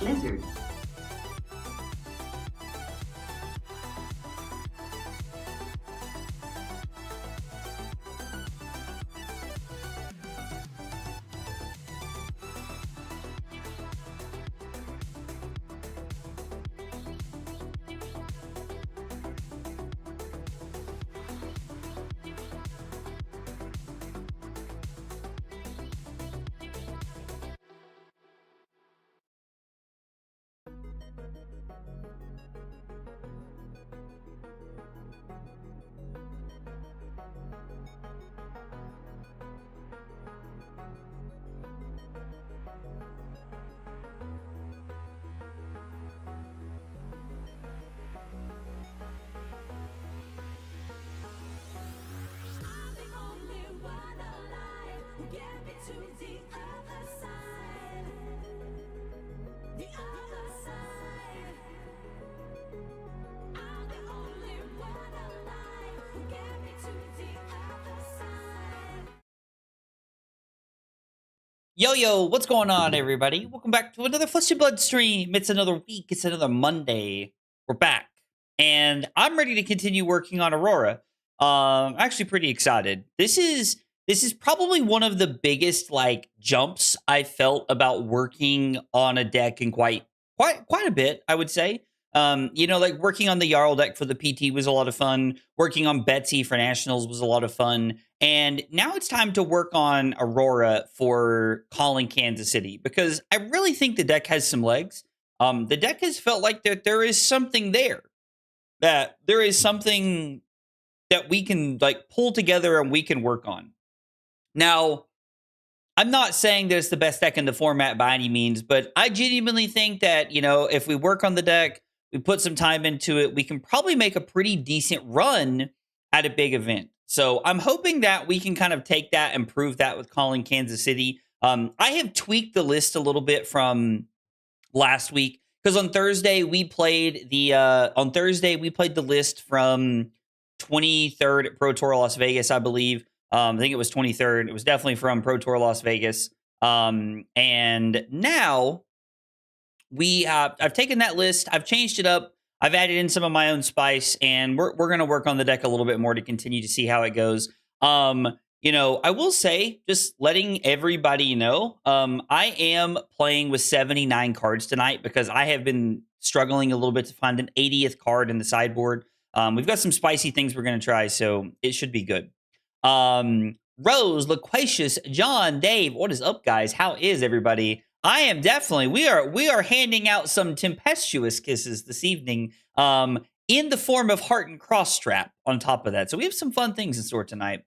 Lizard. Yo, what's going on, everybody? Welcome back to another Flesh and Blood stream. It's another week. It's another Monday. We're back. And I'm ready to continue working on Aurora. I'm actually pretty excited. This is probably one of the biggest, jumps I felt about working on a deck in quite a bit, I would say. Working on the Jarl deck for the PT was a lot of fun. Working on Betsy for Nationals was a lot of fun. And now it's time to work on Aurora for calling Kansas City, because I really think the deck has some legs. The deck has felt like there is something there. That there is something that we can pull together and we can work on. Now, I'm not saying that it's the best deck in the format by any means, but I genuinely think that, if we work on the deck, we put some time into it, we can probably make a pretty decent run at a big event. So I'm hoping that we can kind of take that and prove that with calling Kansas City. I have tweaked the list a little bit from last week, because on Thursday we played the list from 23rd at Pro Tour Las Vegas, I believe. I think it was 23rd. It was definitely from Pro Tour Las Vegas. And now I've taken that list, I've changed it up, I've added in some of my own spice, and we're going to work on the deck a little bit more to continue to see how it goes. I will say, just letting everybody know, I am playing with 79 cards tonight because I have been struggling a little bit to find an 80th card in the sideboard. We've got some spicy things we're going to try, so it should be good. Rose, Loquacious, John, Dave, what is up, guys? How is everybody? I am definitely, we are handing out some tempestuous kisses this evening, in the form of heart and cross strap on top of that. So we have some fun things in store tonight.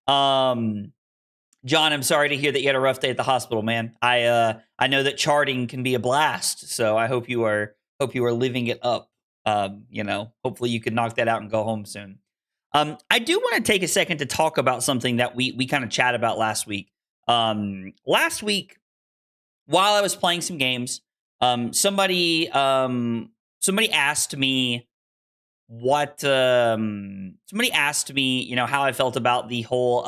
John, I'm sorry to hear that you had a rough day at the hospital, man. I know that charting can be a blast, so I hope you are living it up. Hopefully you can knock that out and go home soon. I do want to take a second to talk about something that we kind of chat about last week. Last week, while I was playing some games, somebody asked me how I felt about the whole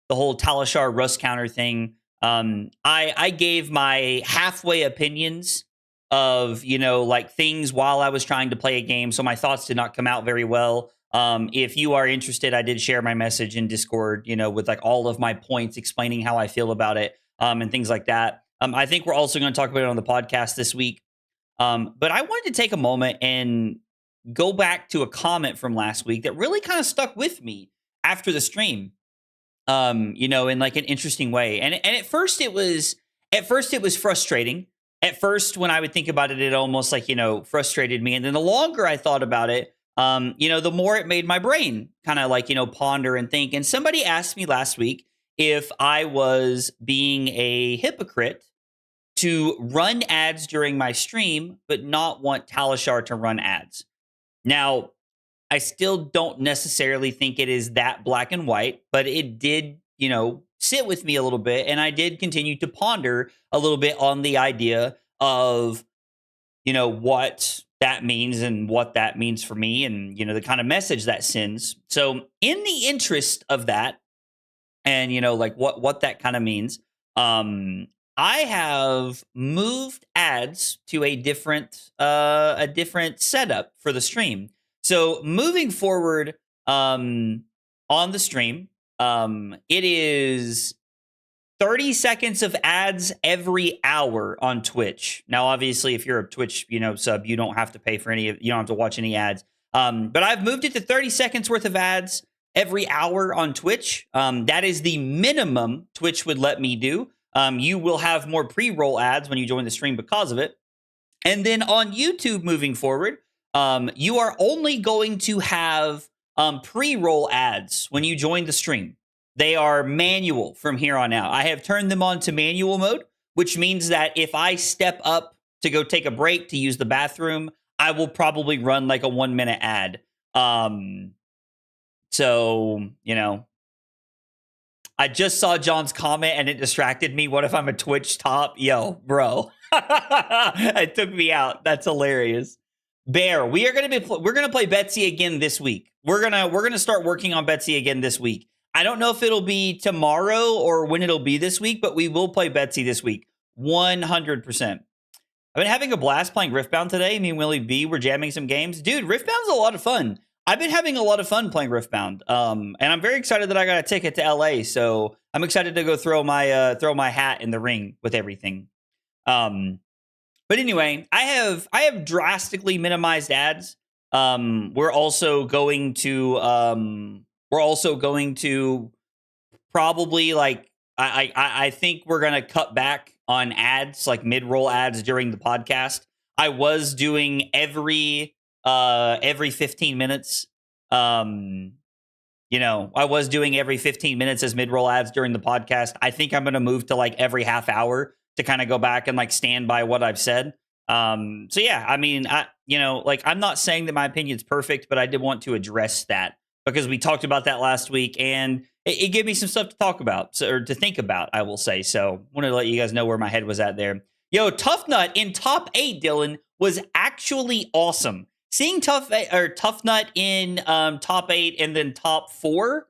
Talishar Rust counter thing. I gave my halfway opinions of, things while I was trying to play a game, so my thoughts did not come out very well. If you are interested, I did share my message in Discord, with all of my points explaining how I feel about it, and things like that. I think we're also going to talk about it on the podcast this week. But I wanted to take a moment and go back to a comment from last week that really kind of stuck with me after the stream, in an interesting way. And at first it was frustrating. At first, when I would think about it, it almost frustrated me. And then the longer I thought about it, the more it made my brain kind of ponder and think. And somebody asked me last week if I was being a hypocrite to run ads during my stream, but not want Talishar to run ads. Now, I still don't necessarily think it is that black and white, but it did, sit with me a little bit. And I did continue to ponder a little bit on the idea of, what that means and what that means for me and, the kind of message that sends. So in the interest of that and, what that kind of means, I have moved ads to a different setup for the stream. So moving forward on the stream, it is 30 seconds of ads every hour on Twitch. Now, obviously, if you're a Twitch, sub, you don't have to pay for you don't have to watch any ads. But I've moved it to 30 seconds worth of ads every hour on Twitch. That is the minimum Twitch would let me do. You will have more pre-roll ads when you join the stream because of it. And then on YouTube moving forward, you are only going to have pre-roll ads when you join the stream. They are manual from here on out. I have turned them on to manual mode, which means that if I step up to go take a break to use the bathroom, I will probably run like a 1 minute ad. So, I just saw John's comment and it distracted me. What if I'm a Twitch top? Yo, bro. It took me out. That's hilarious. Bear, we're gonna play Betsy again this week. We're gonna start working on Betsy again this week. I don't know if it'll be tomorrow or when it'll be this week, but we will play Betsy this week. 100%. I've been having a blast playing Riftbound today. Me and Willie B were jamming some games. Dude, Riftbound's a lot of fun. I've been having a lot of fun playing Riftbound. And I'm very excited that I got a ticket to LA. So I'm excited to go throw my hat in the ring with everything. But anyway, I have drastically minimized ads. We're also going to probably I think we're gonna cut back on ads, like mid-roll ads during the podcast. I was doing every 15 minutes. I was doing every 15 minutes as mid-roll ads during the podcast. I think I'm gonna move to like every half hour to kind of go back and like stand by what I've said. So yeah, I mean, I'm not saying that my opinion's perfect, but I did want to address that because we talked about that last week and it gave me some stuff to talk about or to think about, I will say. So wanted to let you guys know where my head was at there. Yo, Tough Nut in top 8, Dylan, was actually awesome. Seeing Tough Nut in top 8 and then top 4,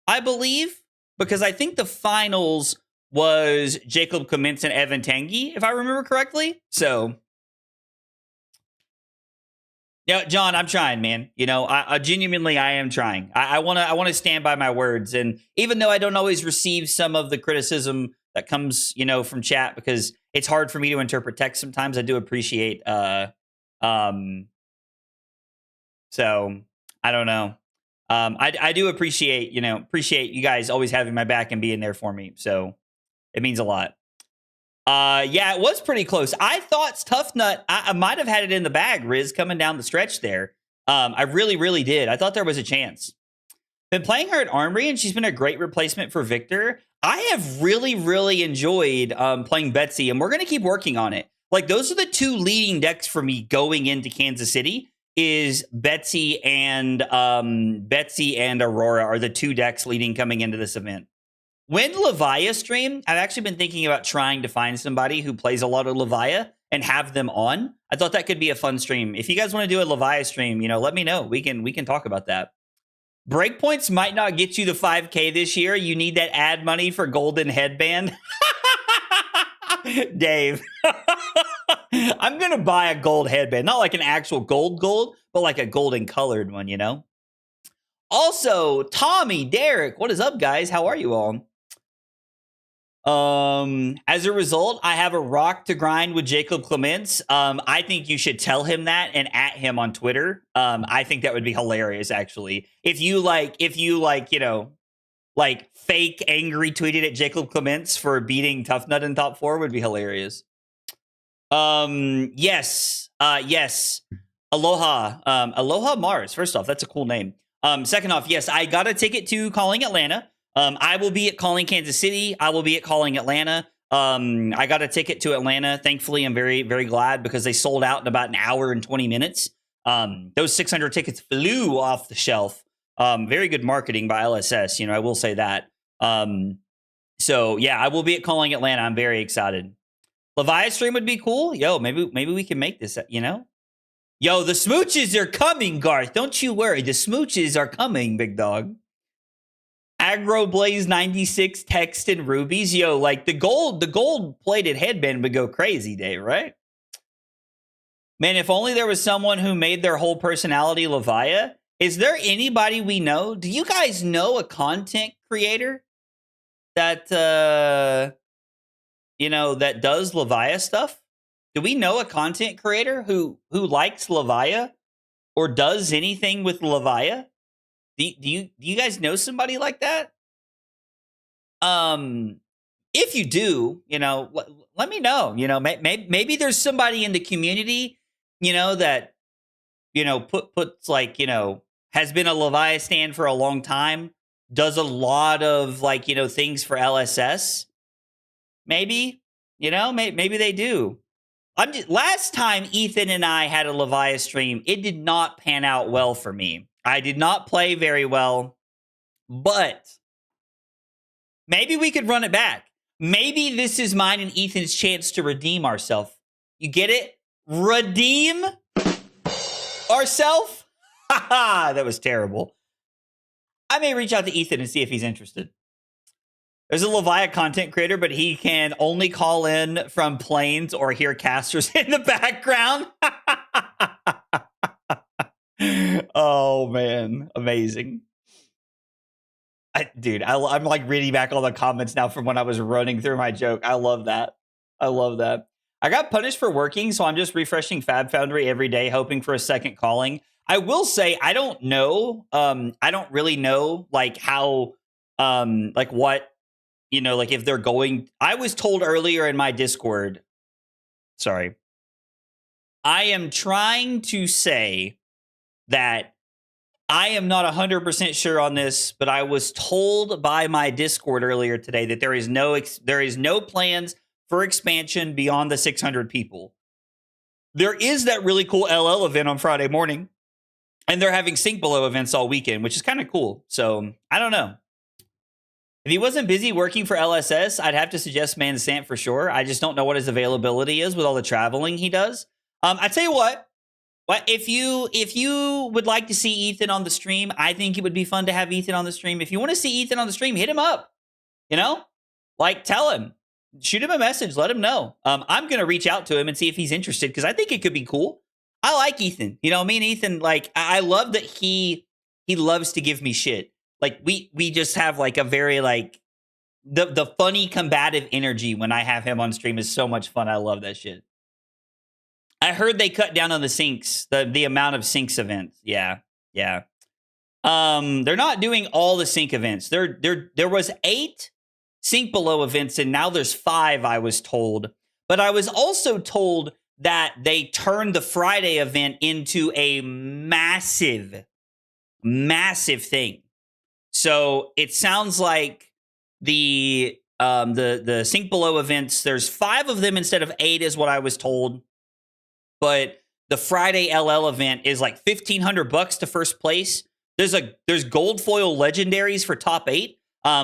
I believe, because I think the finals was Jacob Clements and Evan Tanguy, if I remember correctly. So, yeah, John, I'm trying, man. I genuinely, I am trying. I want to stand by my words. And even though I don't always receive some of the criticism that comes, from chat, because it's hard for me to interpret text sometimes, I do appreciate, so I don't know. I do appreciate you guys always having my back and being there for me. So it means a lot. Yeah, it was pretty close. I thought Tough Nut, I might have had it in the bag, Riz, coming down the stretch there. I really, really did. I thought there was a chance. Been playing her at Armory, and she's been a great replacement for Victor. I have really, really enjoyed playing Betsy, and we're going to keep working on it. Like, those are the two leading decks for me going into Kansas City, is Betsy and Aurora are the two decks leading coming into this event. When Levia stream, I've actually been thinking about trying to find somebody who plays a lot of Levia and have them on. I thought that could be a fun stream. If you guys want to do a Levia stream, let me know. We can talk about that. Breakpoints might not get you the 5K this year. You need that ad money for golden headband. Dave. I'm going to buy a gold headband. Not like an actual gold, but like a golden colored one, Also, Tommy, Derek, what is up, guys? How are you all? As a result, I have a rock to grind with Jacob Clements. I think you should tell him that and at him on Twitter. I think that would be hilarious, actually. If you fake angry tweeted at Jacob Clements for beating Tough Nut in top 4 would be hilarious. Yes. Aloha. Aloha Mars. First off, that's a cool name. Second off, yes, I got a ticket to Calling Atlanta. I will be at Calling Kansas City. I will be at Calling Atlanta. I got a ticket to Atlanta. Thankfully, I'm very, very glad because they sold out in about an hour and 20 minutes. Those 600 tickets flew off the shelf. Very good marketing by LSS. I will say that. So yeah, I will be at Calling Atlanta. I'm very excited. Levi's stream would be cool. Yo, maybe we can make this, Yo, the smooches are coming, Garth. Don't you worry. The smooches are coming, big dog. Aggro Blaze 96 text and rubies. Yo, like the gold plated headband would go crazy, Dave, right? Man, if only there was someone who made their whole personality Levia. Is there anybody we know? Do you guys know a content creator that that does Levia stuff? Do we know a content creator who likes Levia or does anything with Levia? Do you guys know somebody like that? If you do, let me know. Maybe there's somebody in the community, that puts like, has been a Levia stand for a long time, does a lot of like, things for LSS. Maybe, maybe they do. Last time Ethan and I had a Levia stream, it did not pan out well for me. I did not play very well, but maybe we could run it back. Maybe this is mine and Ethan's chance to redeem ourselves. You get it? Redeem ourselves? Haha, that was terrible. I may reach out to Ethan and see if he's interested. There's a Levia content creator, but he can only call in from planes or hear casters in the background. Oh, man. Amazing. I'm like reading back all the comments now from when I was running through my joke. I love that. I got punished for working, so I'm just refreshing Fab Foundry every day, hoping for a second calling. I will say, I don't know. I don't really know, like, how, like, what, like, if they're going. I was told earlier in my Discord. Sorry. I am trying to say that I am not 100% sure on this, but I was told by my Discord earlier today that there is no plans for expansion beyond the 600 people. There is that really cool LL event on Friday morning, and they're having Sink Below events all weekend, which is kind of cool. So I don't know. If he wasn't busy working for LSS, I'd have to suggest Man Sant for sure. I just don't know what his availability is with all the traveling he does. I tell you what. But if you would like to see Ethan on the stream, I think it would be fun to have Ethan on the stream. If you want to see Ethan on the stream, hit him up. Like, tell him, shoot him a message, let him know. I'm gonna reach out to him and see if he's interested, because I think it could be cool. I like Ethan. Me and Ethan, like, I love that he loves to give me shit. Like, we just have like a very like the funny combative energy when I have him on stream is so much fun. I love that shit. I heard they cut down on the sinks, the amount of sinks events. Yeah. They're not doing all the sink events. There was 8 Sink Below events, and now there's 5, I was told. But I was also told that they turned the Friday event into a massive thing. So it sounds like the Sink Below events, there's 5 of them instead of 8 is what I was told. But the Friday LL event is like $1,500 to first place. There's gold foil legendaries for top 8.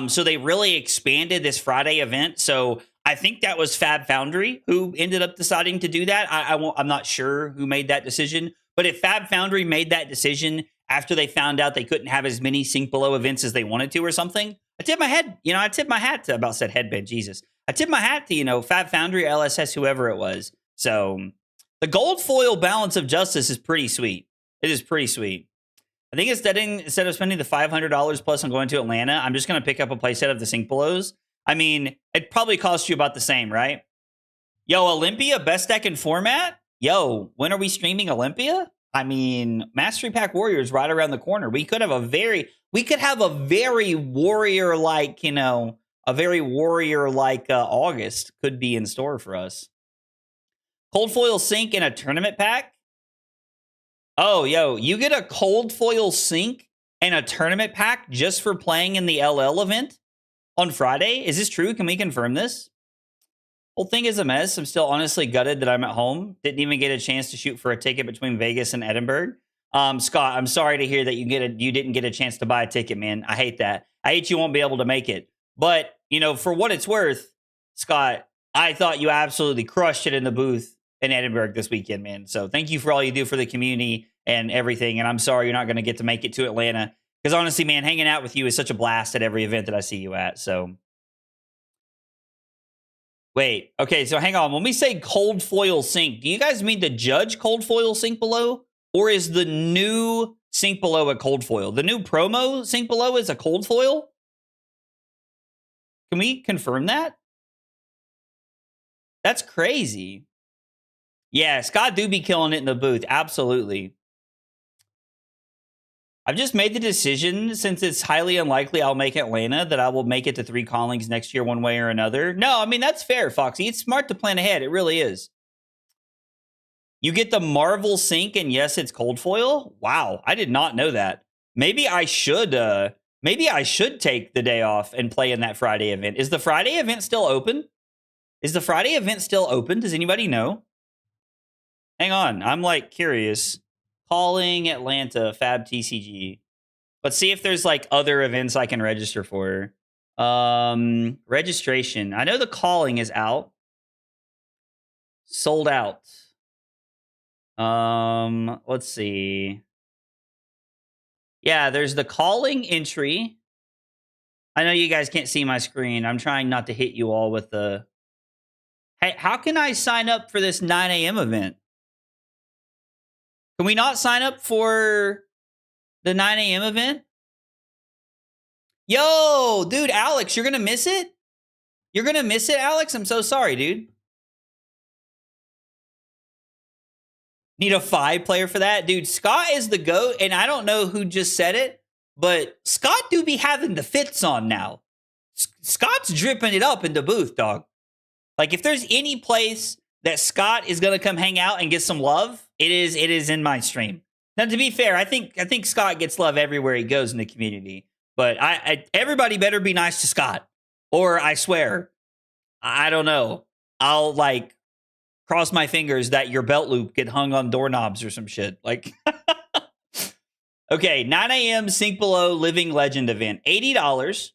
So they really expanded this Friday event. So I think that was Fab Foundry who ended up deciding to do that. I'm not sure who made that decision. But if Fab Foundry made that decision after they found out they couldn't have as many Sink Below events as they wanted to or something, I tip my hat to, about said headband, Jesus. I tip my hat to, Fab Foundry, LSS, whoever it was. So the gold foil balance of justice is pretty sweet. It is pretty sweet. I think instead of spending the $500 plus on going to Atlanta, I'm just going to pick up a playset of the Sink Belows. I mean, it probably costs you about the same, right? Yo, Olympia, best deck in format? Yo, when are we streaming Olympia? I mean, Mastery Pack Warriors right around the corner. We could have a very warrior-like, August could be in store for us. Cold foil sink in a tournament pack? Oh, yo, you get a cold foil sink and a tournament pack just for playing in the LL event on Friday? Is this true? Can we confirm this? Whole thing is a mess. I'm still honestly gutted that I'm at home. Didn't even get a chance to shoot for a ticket between Vegas and Edinburgh. Scott, I'm sorry to hear that you didn't get a chance to buy a ticket, man. I hate that. I hate you won't be able to make it. But, for what it's worth, Scott, I thought you absolutely crushed it in the booth in Edinburgh this weekend, man. So thank you for all you do for the community and everything. And I'm sorry you're not going to get to make it to Atlanta. Because honestly, man, hanging out with you is such a blast at every event that I see you at. So, wait. Okay, so hang on. When we say cold foil sink, do you guys mean the judge cold foil sink below? Or is the new sink below a cold foil? The new promo sink below is a cold foil? Can we confirm that? That's crazy. Yeah, Scott do be killing it in the booth. Absolutely. I've just made the decision, since it's highly unlikely I'll make Atlanta, that I will make it to 3 callings next year one way or another. No, I mean, that's fair, Foxy. It's smart to plan ahead. It really is. You get the Marvel Sync, and yes, it's cold foil? Wow, I did not know that. Maybe I should take the day off and play in that Friday event. Is the Friday event still open? Is the Friday event still open? Does anybody know? Hang on, I'm like curious. Calling Atlanta Fab TCG. Let's see if there's like other events I can register for. Registration. I know the calling is out. Sold out. Let's see. Yeah, there's the calling entry. I know you guys can't see my screen. I'm trying not to hit you all with the... Hey, how can I sign up for this 9 a.m. event? Can we not sign up for the 9 a.m. event? Yo, dude, Alex, you're going to miss it? You're going to miss it, Alex? I'm so sorry, dude. Need a 5-player for that? Dude, Scott is the GOAT, and I don't know who just said it, but Scott do be having the fits on now. Scott's dripping it up in the booth, dog. Like, if there's any place that Scott is going to come hang out and get some love, it is in my stream. Now, to be fair, I think Scott gets love everywhere he goes in the community. But everybody better be nice to Scott. Or I swear, I don't know. I'll, like, cross my fingers that your belt loop get hung on doorknobs or some shit. Like, okay, 9 a.m. Sink Below Living Legend event. $80.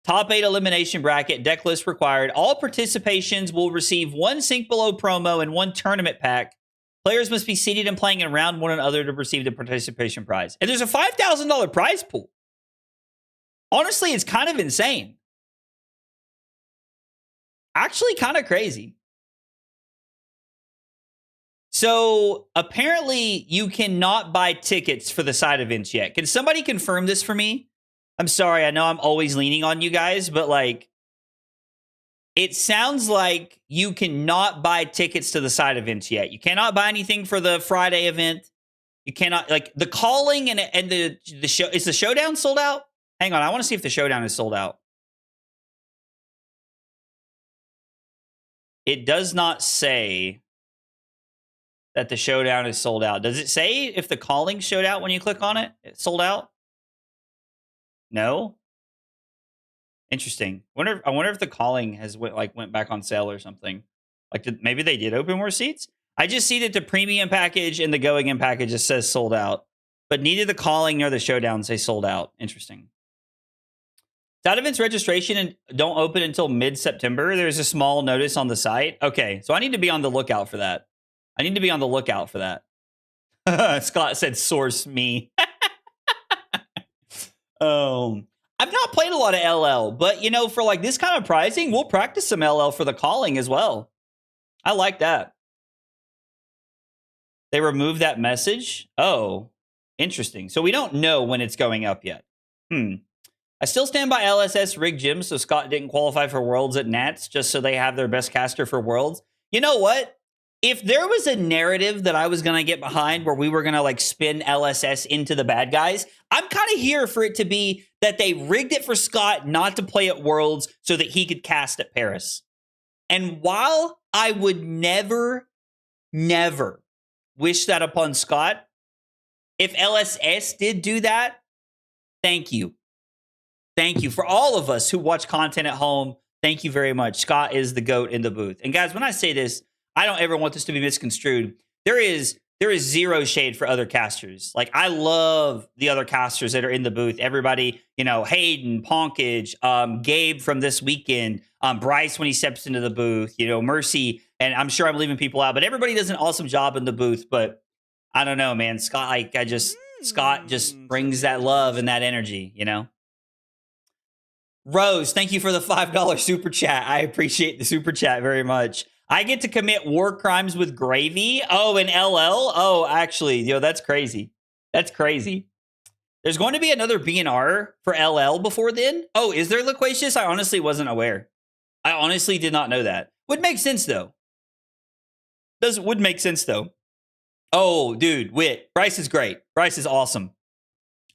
Top 8 elimination bracket, deck list required. All participations will receive 1 Sink Below promo and 1 tournament pack. Players must be seated and playing in round one another to receive the participation prize. And there's a $5,000 prize pool. Honestly, it's kind of insane. Actually, kind of crazy. So, apparently, you cannot buy tickets for the side events yet. Can somebody confirm this for me? I'm sorry, I know I'm always leaning on you guys, but like, it sounds like you cannot buy tickets to the side events yet. You cannot buy anything for the Friday event. You cannot, like, the calling and the show. Is the showdown sold out? Hang on, I want to see if the showdown is sold out. It does not say that the showdown is sold out. Does it say if the calling showed out when you click on it? It's sold out? No? Interesting. I wonder if the calling has went back on sale or something. Like, maybe they did open more seats? I just see that the premium package and the going in package just says sold out. But neither the calling nor the showdown say sold out. Interesting. Side events registration don't open until mid-September. There's a small notice on the site. Okay, so I need to be on the lookout for that. Scott said source me. I've not played a lot of LL, but, you know, for like this kind of pricing, we'll practice some LL for the calling as well. I like that. They removed that message? Oh, interesting. So we don't know when it's going up yet. I still stand by LSS Rig Gym, so Scott didn't qualify for Worlds at Nats just so they have their best caster for Worlds. You know what? If there was a narrative that I was going to get behind where we were going to like spin LSS into the bad guys, I'm kind of here for it to be that they rigged it for Scott not to play at Worlds so that he could cast at Paris. And while I would never wish that upon Scott, if LSS did do that, thank you. Thank you. For all of us who watch content at home, thank you very much. Scott is the GOAT in the booth. And guys, when I say this, I don't ever want this to be misconstrued. There is zero shade for other casters. Like, I love the other casters that are in the booth. Everybody, you know, Hayden, Ponkage, Gabe from this weekend, Bryce when he steps into the booth, you know, Mercy, and I'm sure I'm leaving people out, but everybody does an awesome job in the booth. But I don't know, man. Scott, I just, Scott just brings that love and that energy, you know? Rose, thank you for the $5 super chat. I appreciate the super chat very much. I get to commit war crimes with gravy. Oh, and LL? Oh, actually, yo, that's crazy. That's crazy. There's going to be another BNR for LL before then. Oh, is there, Loquacious? I honestly wasn't aware. I honestly did not know that. Would make sense, though. Would make sense, though. Oh, dude, Wit. Bryce is great. Bryce is awesome.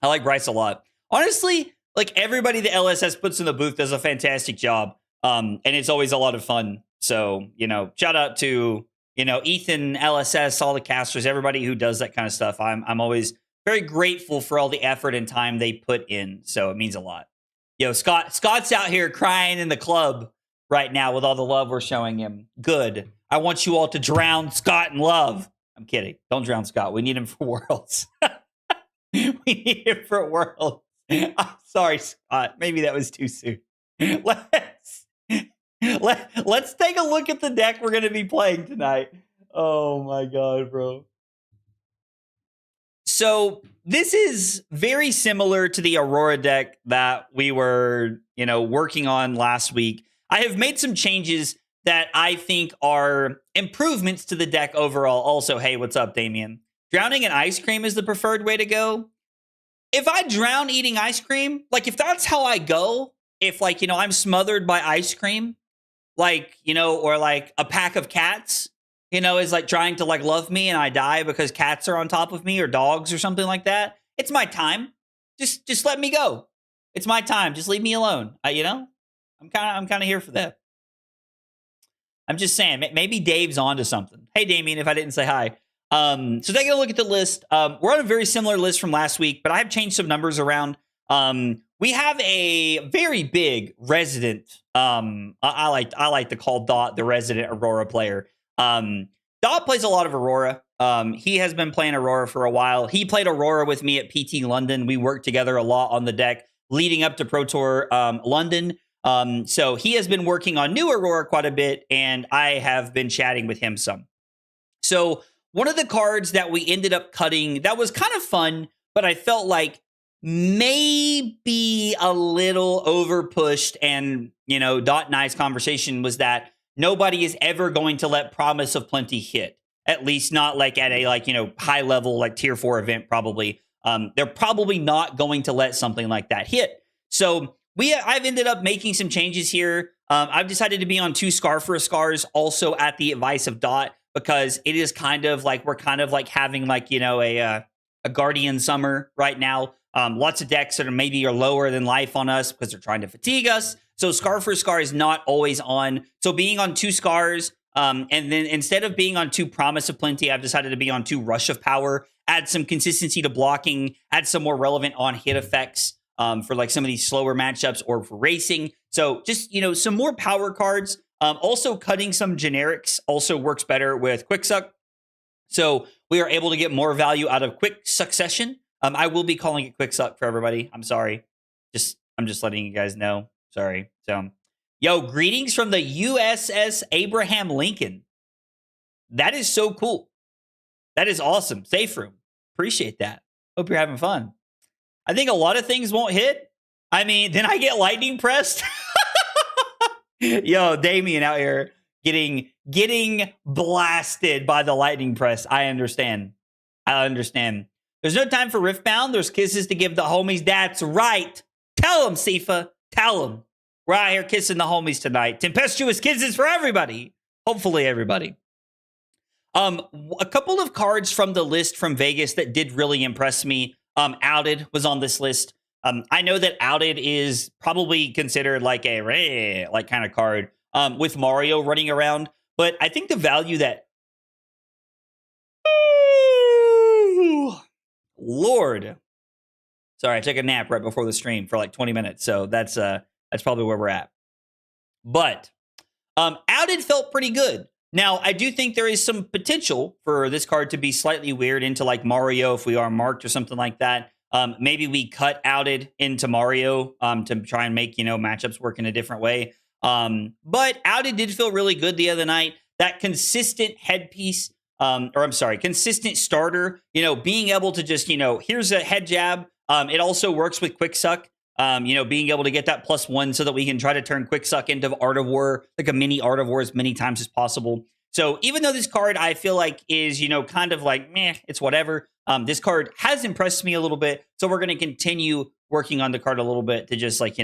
I like Bryce a lot. Honestly, like everybody the LSS puts in the booth does a fantastic job. And it's always a lot of fun. So, you know, shout out to, you know, Ethan, LSS, all the casters, everybody who does that kind of stuff. I'm always very grateful for all the effort and time they put in. So it means a lot. Yo, Scott's out here crying in the club right now with all the love we're showing him. Good. I want you all to drown Scott in love. I'm kidding. Don't drown Scott. We need him for Worlds. We need him for Worlds. I'm sorry, Scott. Maybe that was too soon. Let's take a look at the deck we're going to be playing tonight. Oh my god, bro. So this is very similar to the Aurora deck that we were, you know, working on last week. I have made some changes that I think are improvements to the deck overall. Also, hey, what's up, Damien? Drowning in ice cream is the preferred way to go. If I drown eating ice cream, like if that's how I go, if like, you know, I'm smothered by ice cream, like, you know, or like a pack of cats, you know, is like trying to like love me and I die because cats are on top of me or dogs or something like that. It's my time. Just let me go. It's my time. Just leave me alone. You know, I'm kind of here for that. I'm just saying, maybe Dave's onto something. Hey, Damien, if I didn't say hi. So taking a look at the list, we're on a very similar list from last week, but I have changed some numbers around. We have a very big resident. I like to call Dot the resident Aurora player. Dot plays a lot of Aurora. He has been playing Aurora for a while. He played Aurora with me at PT London. We worked together a lot on the deck leading up to Pro Tour London. So he has been working on new Aurora quite a bit, and I have been chatting with him some. So one of the cards that we ended up cutting that was kind of fun, but I felt like maybe a little over pushed, and, you know, Dot and I's conversation was that nobody is ever going to let Promise of Plenty hit, at least not like at a, like, you know, high level, like tier 4 event, probably. They're probably not going to let something like that hit. So I've ended up making some changes here. I've decided to be on 2 Scar for Scars, also at the advice of Dot, because it is kind of like, we're kind of like having like, you know, a Guardian summer right now. Lots of decks that are maybe are lower than life on us because they're trying to fatigue us. So Scar for Scar is not always on. So being on 2 Scars, and then instead of being on 2 Promise of Plenty, I've decided to be on 2 Rush of Power, add some consistency to blocking, add some more relevant on-hit effects for like some of these slower matchups or for racing. So just, you know, some more power cards. Also cutting some generics also works better with Quick Suck. So we are able to get more value out of Quick Succession. I will be calling it Quick Suck for everybody. I'm sorry. I'm just letting you guys know. Sorry. So, yo, greetings from the USS Abraham Lincoln. That is so cool. That is awesome. Safe room. Appreciate that. Hope you're having fun. I think a lot of things won't hit. I mean, then I get lightning pressed. Yo, Damien out here getting blasted by the lightning press. I understand. There's no time for Riftbound. There's kisses to give the homies. That's right. Tell them, Sifa. Tell them. We're out here kissing the homies tonight. Tempestuous kisses for everybody. Hopefully everybody. A couple of cards from the list from Vegas that did really impress me. Outed was on this list. I know that Outed is probably considered like a like kind of card with Mario running around. But I think the value that... Lord. Sorry, I took a nap right before the stream for like 20 minutes. So that's probably where we're at. But Outed felt pretty good. Now, I do think there is some potential for this card to be slightly weird into like Mario if we are marked or something like that. Maybe we cut Outed into Mario to try and make, you know, matchups work in a different way. But Outed did feel really good the other night. That consistent headpiece or I'm sorry, consistent starter. Being able to just, here's a head jab. It also works with quick suck. Being able to get that +1 so that we can try to turn quick suck into Art of War, like a mini Art of War as many times as possible. So even though this card I feel like is, kind of like, meh, it's whatever. This card has impressed me a little bit. So we're going to continue working on the card a little bit to just like,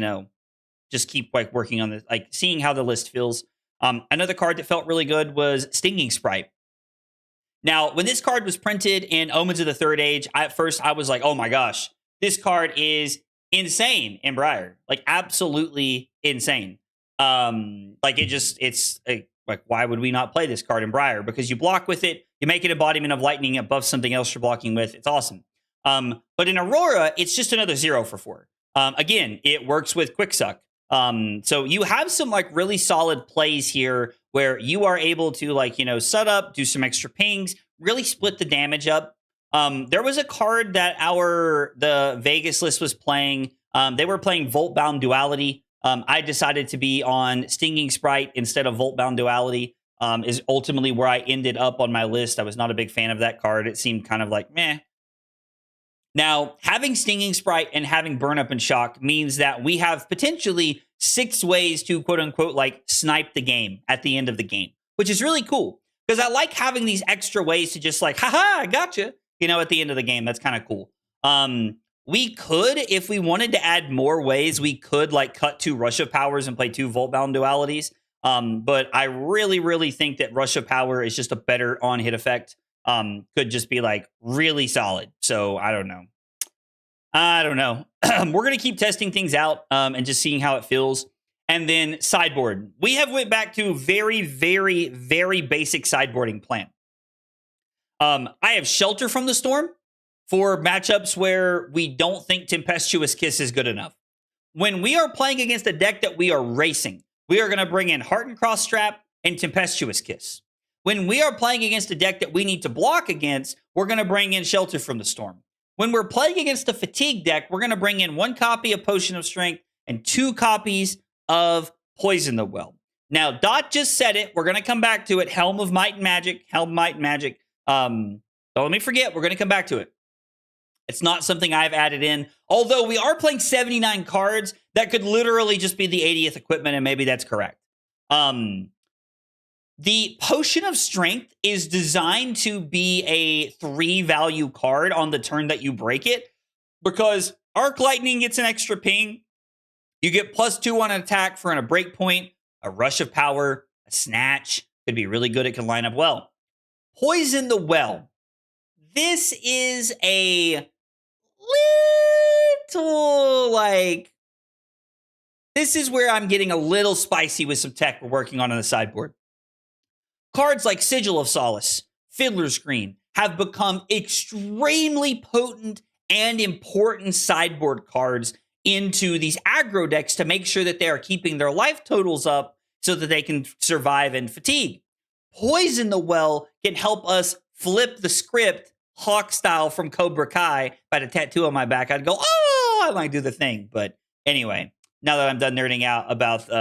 just keep like working on this, like seeing how the list feels. Another card that felt really good was Stinging Sprite. Now, when this card was printed in Omens of the Third Age, at first I was like, oh my gosh, this card is insane in Briar, like absolutely insane. It's like, why would we not play this card in Briar? Because you block with it, you make an embodiment of lightning above something else you're blocking with. It's awesome. But in Aurora, it's just another 0 for 4. Again, it works with Quick Suck. So you have some like really solid plays here where you are able to like, set up, do some extra pings, really split the damage up. There was a card that the Vegas list was playing. They were playing Voltbound Duality. I decided to be on Stinging Sprite instead of Voltbound Duality. Is ultimately where I ended up on my list. I was not a big fan of that card. It seemed kind of like meh. Now, having Stinging Sprite and having Burn Up and Shock means that we have potentially 6 ways to quote unquote like snipe the game at the end of the game, which is really cool because I like having these extra ways to just like, haha, I gotcha. At the end of the game. That's kind of cool. We could, if we wanted to add more ways, we could like cut 2 Rush of Powers and play 2 Voltbound Dualities. But I really, really think that Rush of Power is just a better on-hit effect. Could just be like really solid. So I don't know. We're going to keep testing things out and just seeing how it feels. And then sideboard. We have went back to very, very, very basic sideboarding plan. I have Shelter from the Storm for matchups where we don't think Tempestuous Kiss is good enough. When we are playing against a deck that we are racing, we are going to bring in Heart and Cross Strap and Tempestuous Kiss. When we are playing against a deck that we need to block against, we're going to bring in Shelter from the Storm. When we're playing against a Fatigue deck, we're going to bring in 1 copy of Potion of Strength and 2 copies of Poison the Well. Now, Dot just said it. We're going to come back to it. Helm of Might and Magic. Don't let me forget. We're going to come back to it. It's not something I've added in. Although we are playing 79 cards, that could literally just be the 80th equipment, and maybe that's correct. The Potion of Strength is designed to be a 3-value card on the turn that you break it, because Arc Lightning gets an extra ping. You get +2 on an attack for a break point, a Rush of Power, a Snatch. Could be really good. It can line up well. Poison the Well. This is a little like... This is where I'm getting a little spicy with some tech we're working on the sideboard. Cards like Sigil of Solace, Fiddler's Green have become extremely potent and important sideboard cards into these aggro decks to make sure that they are keeping their life totals up so that they can survive in fatigue. Poison the Well can help us flip the script Hawk style from Cobra Kai. If I had a tattoo on my back, I'd go, oh, I might do the thing. But anyway, now that I'm done nerding out about,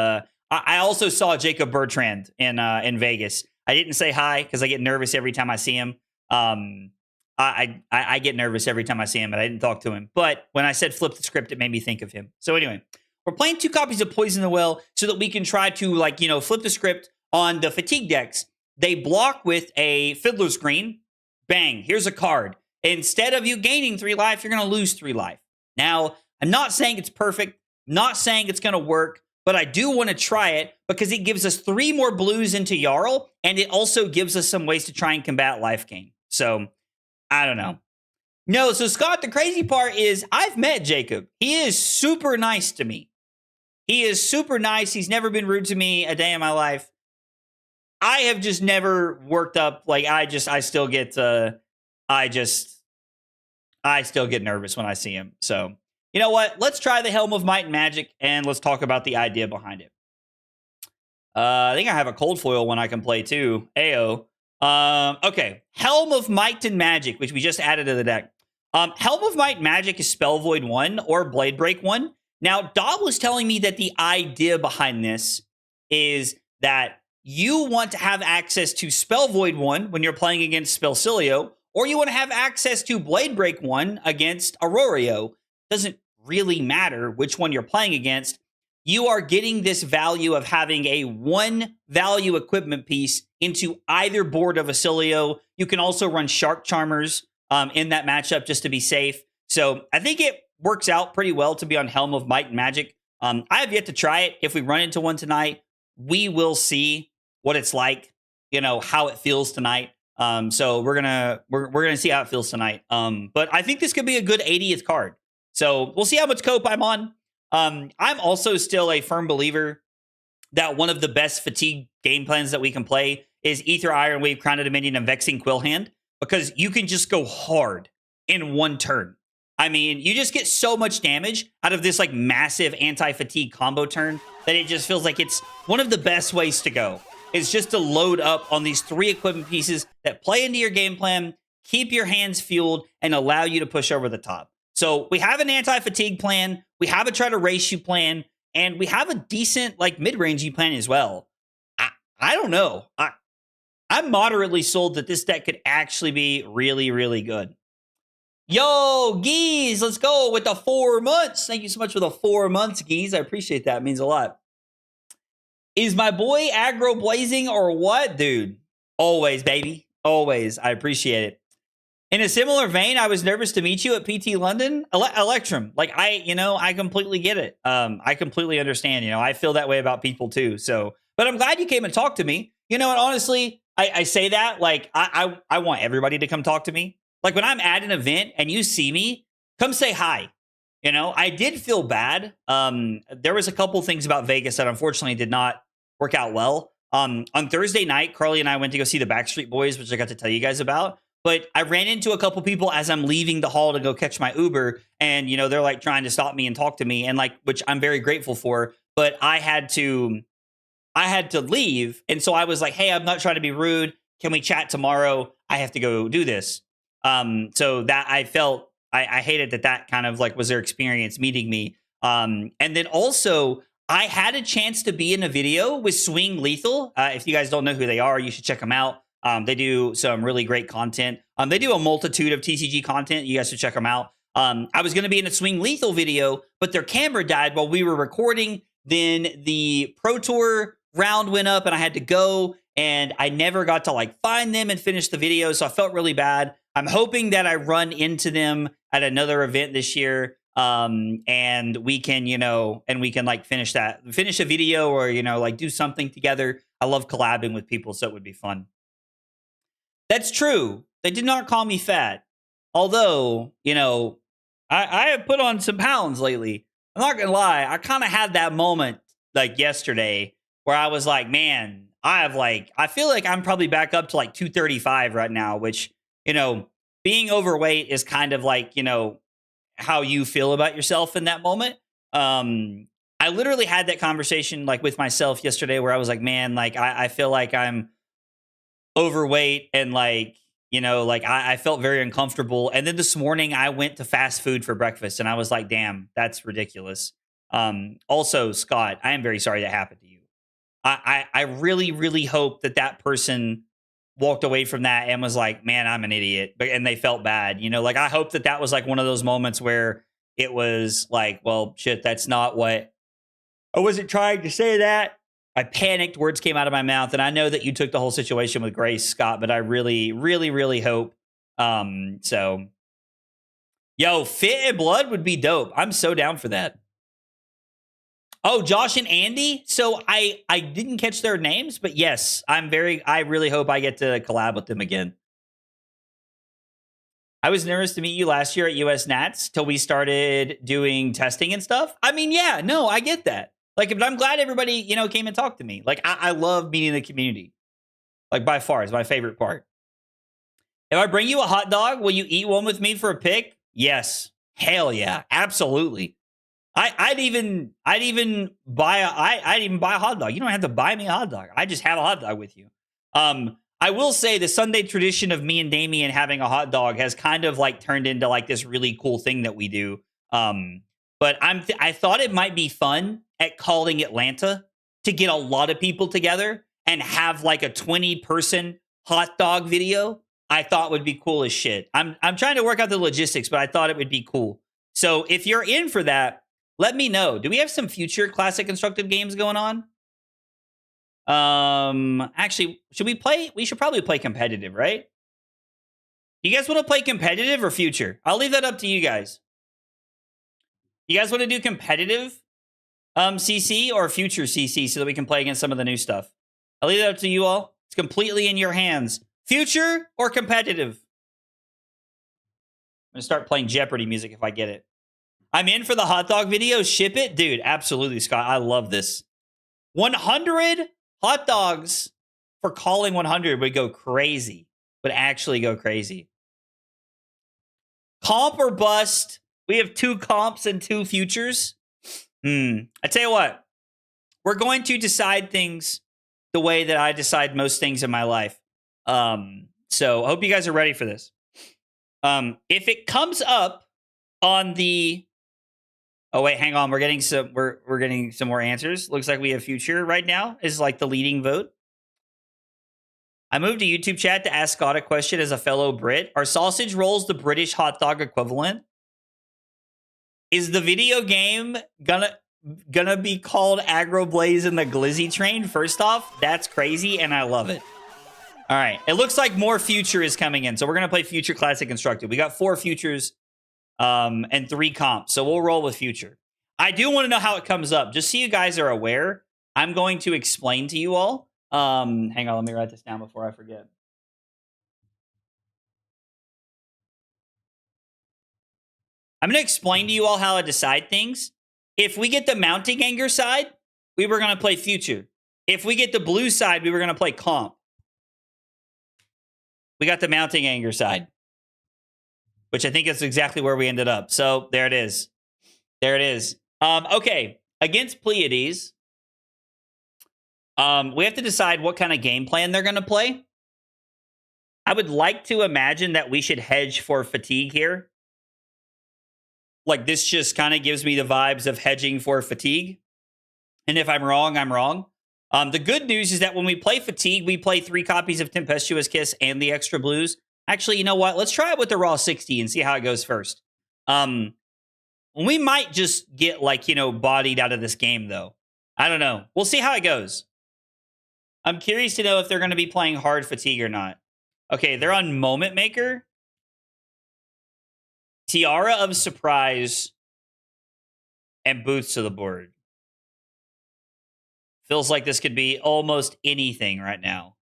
I also saw Jacob Bertrand in Vegas. I didn't say hi because I get nervous every time I see him. I get nervous every time I see him, but I didn't talk to him. But when I said flip the script, it made me think of him. So anyway, we're playing 2 copies of Poison the Well so that we can try to flip the script on the fatigue decks. They block with a Fiddler's Green. Bang, here's a card. Instead of you gaining 3 life, you're going to lose 3 life. Now, I'm not saying it's perfect, not saying it's going to work, but I do want to try it because it gives us 3 more blues into Jarl, and it also gives us some ways to try and combat life gain. So, I don't know. No, so Scott, the crazy part is I've met Jacob. He is super nice to me. He is super nice. He's never been rude to me a day in my life. I have just never worked up. I still get nervous when I see him. So, you know what? Let's try the Helm of Might and Magic, and let's talk about the idea behind it. I think I have a cold foil one I can play too. Ayo. Okay. Helm of Might and Magic, which we just added to the deck. Helm of Might and Magic is Spell Void 1 or Blade Break 1. Now, Dob was telling me that the idea behind this is that you want to have access to Spell Void 1 when you're playing against Spellcilio, or you want to have access to Blade Break 1 against Aurora. Doesn't really matter which one you're playing against. You are getting this value of having a 1 value equipment piece into either board of Acilio. You can also run Shark Charmers in that matchup just to be safe. So I think it works out pretty well to be on Helm of Might and Magic. I have yet to try it. If we run into one tonight, we will see what it's like, how it feels tonight. So we're gonna see how it feels tonight. But I think this could be a good 80th card. So we'll see how much cope I'm on. I'm also still a firm believer that one of the best fatigue game plans that we can play is Ether, Iron Wave, Crown of Dominion, and Vexing Quill Hand, because you can just go hard in one turn. I mean, you just get so much damage out of this like massive anti-fatigue combo turn that it just feels like it's one of the best ways to go. It's just to load up on these 3 equipment pieces that play into your game plan, keep your hands fueled, and allow you to push over the top. So we have an anti-fatigue plan, we have a try to race you plan, and we have a decent like mid-rangey plan as well. I don't know. I'm moderately sold that this deck could actually be really, really good. Yo, Geese, let's go with the 4 months. Thank you so much for the 4 months, Geese. I appreciate that. It means a lot. Is my boy aggro blazing or what, dude? Always, baby. Always. I appreciate it. In a similar vein, I was nervous to meet you at PT London. Electrum. Like, I completely get it. I completely understand. I feel that way about people too. So, but I'm glad you came and talked to me. And honestly, I say that, like, I want everybody to come talk to me. Like, when I'm at an event and you see me, come say hi. I did feel bad. There was a couple things about Vegas that unfortunately did not work out well. On Thursday night, Carly and I went to go see the Backstreet Boys, which I got to tell you guys about. But I ran into a couple people as I'm leaving the hall to go catch my Uber. And, they're like trying to stop me and talk to me, and like, which I'm very grateful for. But I had to leave. And so I was like, hey, I'm not trying to be rude. Can we chat tomorrow? I have to go do this. So that I felt, I hated that kind of like was their experience meeting me. And then also I had a chance to be in a video with Swing Lethal. If you guys don't know who they are, you should check them out. They do some really great content. They do a multitude of TCG content. You guys should check them out. I was going to be in a Swing Lethal video, but their camera died while we were recording. Then the Pro Tour round went up and I had to go, and I never got to like find them and finish the video. So I felt really bad. I'm hoping that I run into them at another event this year. And we can, like finish a video or, like do something together. I love collabing with people, so it would be fun. That's true. They did not call me fat. Although, I have put on some pounds lately. I'm not going to lie. I kind of had that moment like yesterday where I was like, man, I feel like I'm probably back up to like 235 right now, which, being overweight is kind of like, how you feel about yourself in that moment. I literally had that conversation like with myself yesterday where I was like, man, like I feel like I'm overweight and like, I felt very uncomfortable. And then this morning I went to fast food for breakfast and I was like, damn, that's ridiculous. Also, Scott, I am very sorry that happened to you. I really, really hope that person walked away from that and was like, man, I'm an idiot. And they felt bad. Like, I hope that was like one of those moments where it was like, well, shit, that's not what I wasn't trying to say that. I panicked. Words came out of my mouth. And I know that you took the whole situation with grace, Scott, but I really, really, really hope. So, yo, Fit and Blood would be dope. I'm so down for that. Oh, Josh and Andy. So I didn't catch their names, but yes, I really hope I get to collab with them again. I was nervous to meet you last year at US Nats till we started doing testing and stuff. I mean, yeah, no, I get that. Like, but I'm glad everybody, came and talked to me. Like, I love meeting the community. Like, by far, is my favorite part. If I bring you a hot dog, will you eat one with me for a pic? Yes. Hell yeah. Absolutely. I'd even buy a hot dog. You don't have to buy me a hot dog. I just have a hot dog with you. I will say the Sunday tradition of me and Damien having a hot dog has kind of like turned into like this really cool thing that we do. But I thought it might be fun at calling Atlanta to get a lot of people together and have like a 20-person hot dog video, I thought would be cool as shit. I'm trying to work out the logistics, but I thought it would be cool. So if you're in for that, let me know. Do we have some future classic constructed games going on? Actually, should we play? We should probably play competitive, right? You guys want to play competitive or future? I'll leave that up to you guys. You guys want to do competitive CC or future CC so that we can play against some of the new stuff? I'll leave that up to you all. It's completely in your hands. Future or competitive? I'm going to start playing Jeopardy music if I get it. I'm in for the hot dog video. Ship it? Dude, absolutely, Scott. I love this. 100 hot dogs for calling 100 would go crazy. Would actually go crazy. Comp or bust? We have 2 comps and 2 futures. I tell you what. We're going to decide things the way that I decide most things in my life. So I hope you guys are ready for this. If it comes up on the... Oh, wait, hang on. We're getting some we're getting some more answers. Looks like we have future right now is like the leading vote. I moved to YouTube chat to ask Scott a question as a fellow Brit. Are sausage rolls the British hot dog equivalent? Is the video game gonna be called Aggro Blaze and the Glizzy Train? First off, that's crazy, and I love it. All right, it looks like more future is coming in, so we're gonna play future classic constructed. We got 4 futures and 3 comps, so we'll roll with future. I do want to know how it comes up, just so you guys are aware. I'm going to explain to you all. Hang on, let me write this down before I forget. I'm going to explain to you all how I decide things. If we get the mounting anger side, we were going to play future. If we get the blue side, we were going to play comp. We got the mounting anger side, which I think is exactly where we ended up. So there it is. There it is. Okay, against Pleiades, we have to decide what kind of game plan they're going to play. I would like to imagine that we should hedge for fatigue here. Like, this just kind of gives me the vibes of hedging for fatigue. And if I'm wrong, I'm wrong. The good news is that when we play fatigue, we play 3 copies of Tempestuous Kiss and the extra blues. Actually, you know what? Let's try it with the raw 60 and see how it goes first. We might just get, like, bodied out of this game, though. I don't know. We'll see how it goes. I'm curious to know if they're going to be playing hard fatigue or not. Okay, they're on Moment Maker. Tiara of Surprise. And Boots to the board. Feels like this could be almost anything right now.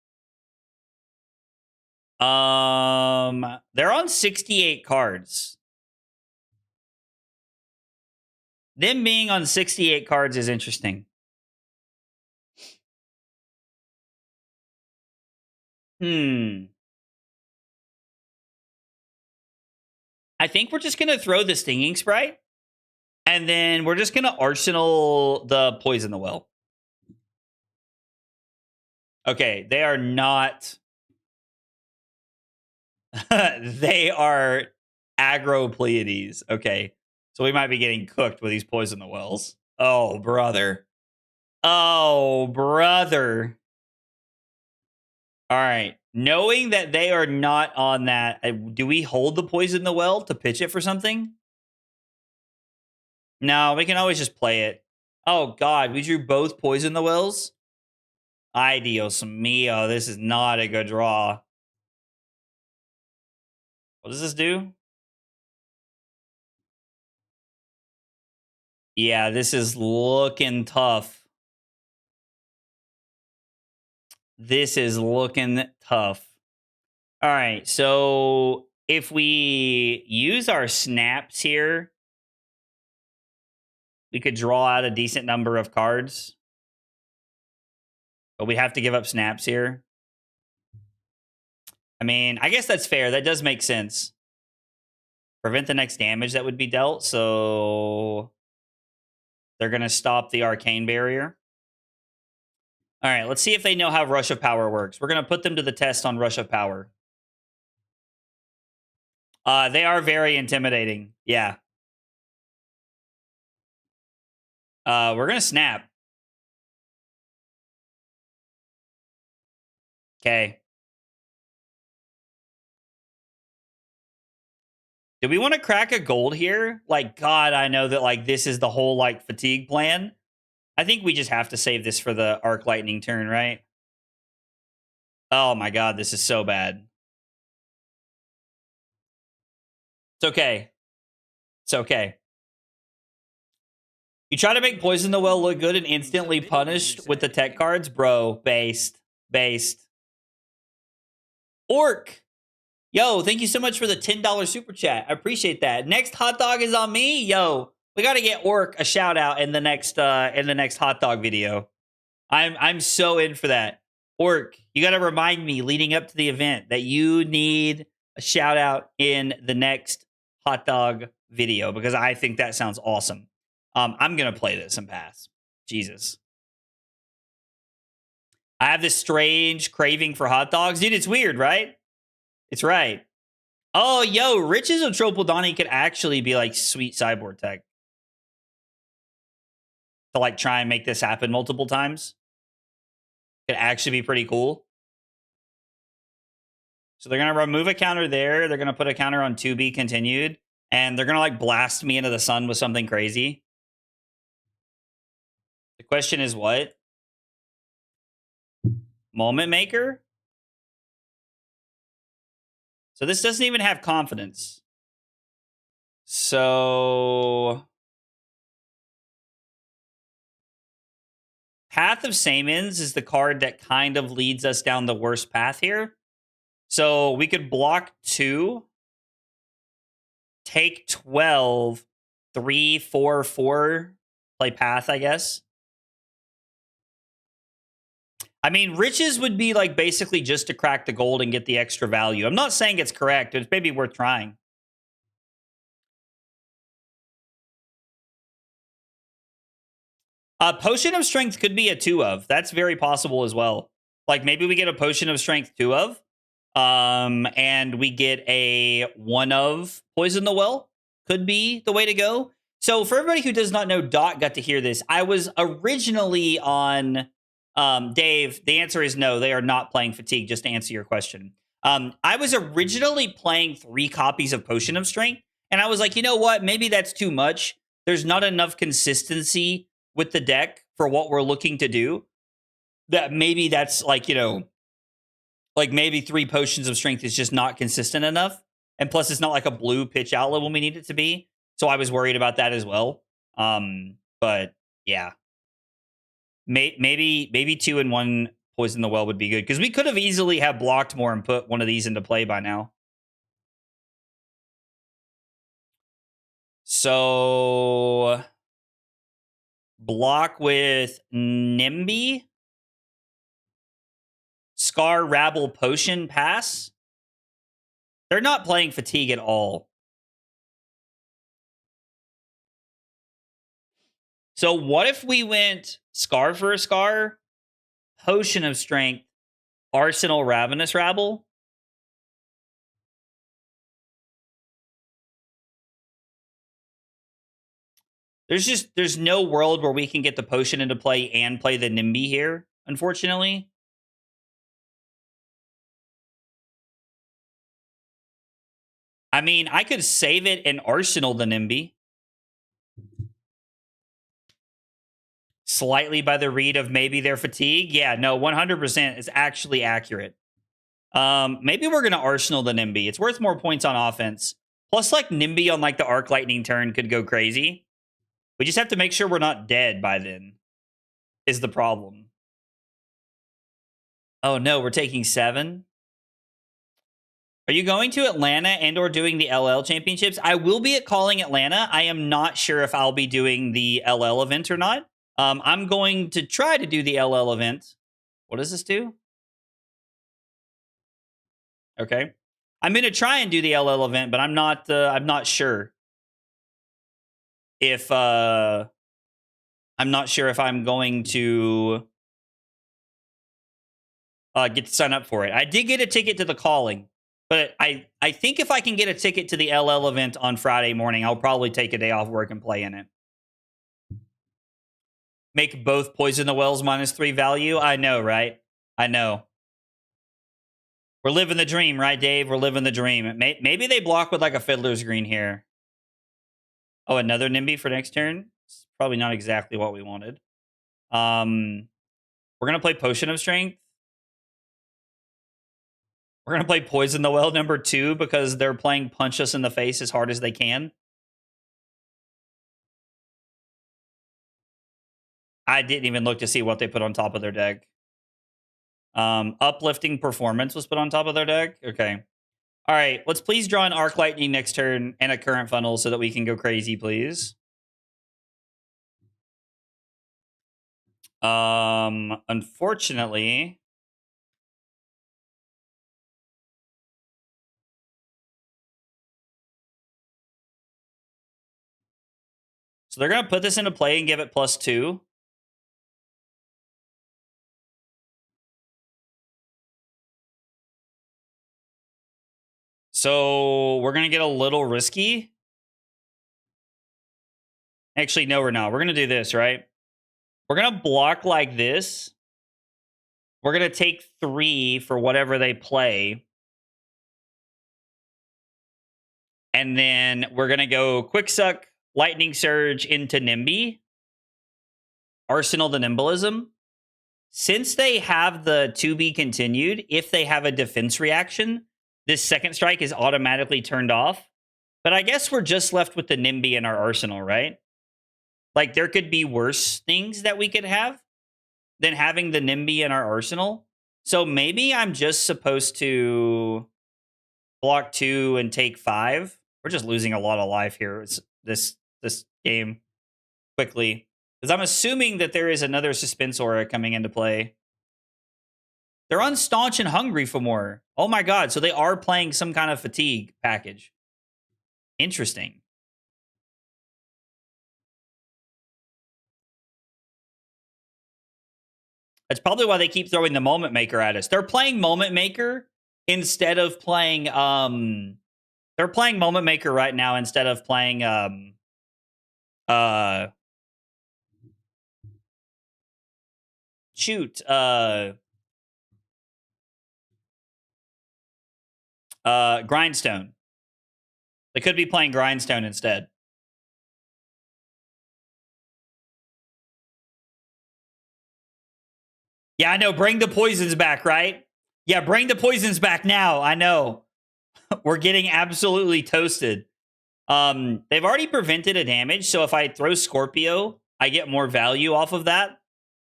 They're on 68 cards. Them being on 68 cards is interesting. I think we're just going to throw the Stinging Sprite. And then we're just going to Arsenal the Poison the Well. Okay, they are not... they are aggro Pleiades. Okay, so we might be getting cooked with these Poison the Wells. Oh, brother. Oh, brother. All right. Knowing that they are not on that, do we hold the Poison the Well to pitch it for something? No, we can always just play it. Oh, God. We drew both Poison the Wells? Ay, Dios mío. This is not a good draw. What does this do? Yeah, this is looking tough. This is looking tough. All right, so if we use our snaps here, we could draw out a decent number of cards. But we have to give up snaps here. I mean, I guess that's fair. That does make sense. Prevent the next damage that would be dealt, so they're going to stop the Arcane Barrier. All right, let's see if they know how Rush of Power works. We're going to put them to the test on Rush of Power. They are very intimidating. Yeah. We're going to snap. Okay. Do we want to crack a gold here? Like, God, I know that like this is the whole like fatigue plan. I think we just have to save this for the arc lightning turn, right? Oh my God, this is so bad. It's okay. It's okay. You try to make Poison the Well look good and instantly punished with the tech cards? Bro, based. Based. Orc. Yo, thank you so much for the $10 super chat. I appreciate that. Next hot dog is on me. Yo, we got to get Orc a shout out in the next hot dog video. I'm so in for that. Orc, you got to remind me leading up to the event that you need a shout out in the next hot dog video because I think that sounds awesome. I'm gonna play this and pass. Jesus, I have this strange craving for hot dogs, dude. It's weird, right? It's right. Oh, yo, Riches of Tropoldani could actually be like sweet cyborg tech to like try and make this happen multiple times. Could actually be pretty cool. So they're gonna remove a counter there. They're gonna put a counter on 2B continued, and they're gonna like blast me into the sun with something crazy. The question is what? Moment Maker? So this doesn't even have confidence. So Path of Samens is the card that kind of leads us down the worst path here. So we could block 2, take 12, 3, 4, 4, play Path, I guess. I mean, Riches would be like basically just to crack the gold and get the extra value. I'm not saying it's correct. It's maybe worth trying. Potion of Strength could be a 2 of. That's very possible as well. Like maybe we get a Potion of Strength 2 of. And we get a 1 of Poison the Well. Could be the way to go. So for everybody who does not know, Dot got to hear this. I was originally on Dave. The answer is no. They are not playing Fatigue, just to answer your question. I was originally playing 3 copies of Potion of Strength. And I was like, you know what? Maybe that's too much. There's not enough consistency with the deck for what we're looking to do. That maybe that's like, you know, like maybe 3 potions of strength is just not consistent enough. And plus, it's not like a blue pitch outlet when we need it to be. So I was worried about that as well. But yeah, maybe 2 and 1 Poison the Well would be good because we could have easily have blocked more and put one of these into play by now. So block with Nimby, Scar, Rabble, Potion, pass. They're not playing Fatigue at all. So what if we went Scar for a Scar, Potion of Strength, Arsenal, Ravenous Rabble? There's no world where we can get the Potion into play and play the Nimby here, unfortunately. I mean, I could save it and Arsenal the Nimby. Slightly by the read of maybe their Fatigue. Yeah, no, 100% is actually accurate. Maybe we're going to Arsenal the Nimby. It's worth more points on offense. Plus, like, Nimby on, like, the Arc Lightning turn could go crazy. We just have to make sure we're not dead by then, is the problem. Oh, no, we're taking 7. Are you going to Atlanta and or doing the LL championships? I will be at Calling Atlanta. I am not sure if I'll be doing the LL event or not. I'm going to try to do the LL event. What does this do? Okay. I'm going to try and do the LL event, but I'm not sure if I'm not sure if I'm going to get to sign up for it. I did get a ticket to the Calling, but I think if I can get a ticket to the LL event on Friday morning, I'll probably take a day off work and play in it. Make both Poison the Wells -3 value. I know, right? I know. We're living the dream, right, Dave? We're living the dream. Maybe they block with like a Fiddler's Green here. Oh, another NIMBY for next turn? It's probably not exactly what we wanted. We're going to play Potion of Strength. We're going to play Poison the Well #2 because they're playing Punch Us in the Face as hard as they can. I didn't even look to see what they put on top of their deck. Uplifting Performance was put on top of their deck. Okay. All right. Let's please draw an Arc Lightning next turn and a Current Funnel so that we can go crazy, please. Unfortunately, so they're going to put this into play and give it +2. So we're going to get a little risky. Actually, no, we're not. We're going to do this, right? We're going to block like this. We're going to take 3 for whatever they play. And then we're going to go Quick Suck, Lightning Surge into NIMBY. Arsenal the Nimblism. Since they have the to be continued, if they have a defense reaction, this second strike is automatically turned off. But I guess we're just left with the NIMBY in our arsenal, right? Like, there could be worse things that we could have than having the NIMBY in our arsenal. So maybe I'm just supposed to block 2 and take 5. We're just losing a lot of life here. It's this game quickly. Because I'm assuming that there is another Suspense Aura coming into play. They're unstaunch and hungry for more. Oh my god, so they are playing some kind of fatigue package. Interesting. That's probably why they keep throwing the Moment Maker at us. They're playing Moment Maker instead of playing they're playing Moment Maker right now instead of playing Grindstone. They could be playing Grindstone instead. Yeah, I know. Bring the poisons back, right? Yeah, bring the poisons back now. I know. We're getting absolutely toasted. They've already prevented a damage, so if I throw Scorpio, I get more value off of that.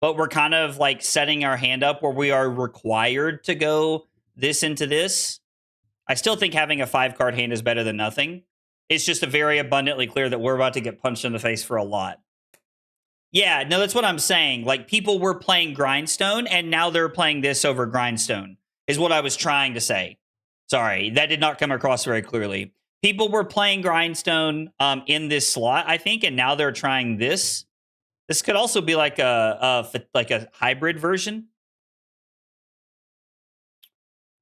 But we're kind of like setting our hand up where we are required to go this into this. I still think having a 5-card hand is better than nothing. It's just a very abundantly clear that we're about to get punched in the face for a lot. Yeah, no, that's what I'm saying. Like, people were playing Grindstone, and now they're playing this over Grindstone, is what I was trying to say. Sorry, that did not come across very clearly. People were playing Grindstone in this slot, I think, and now they're trying this. This could also be like a hybrid version.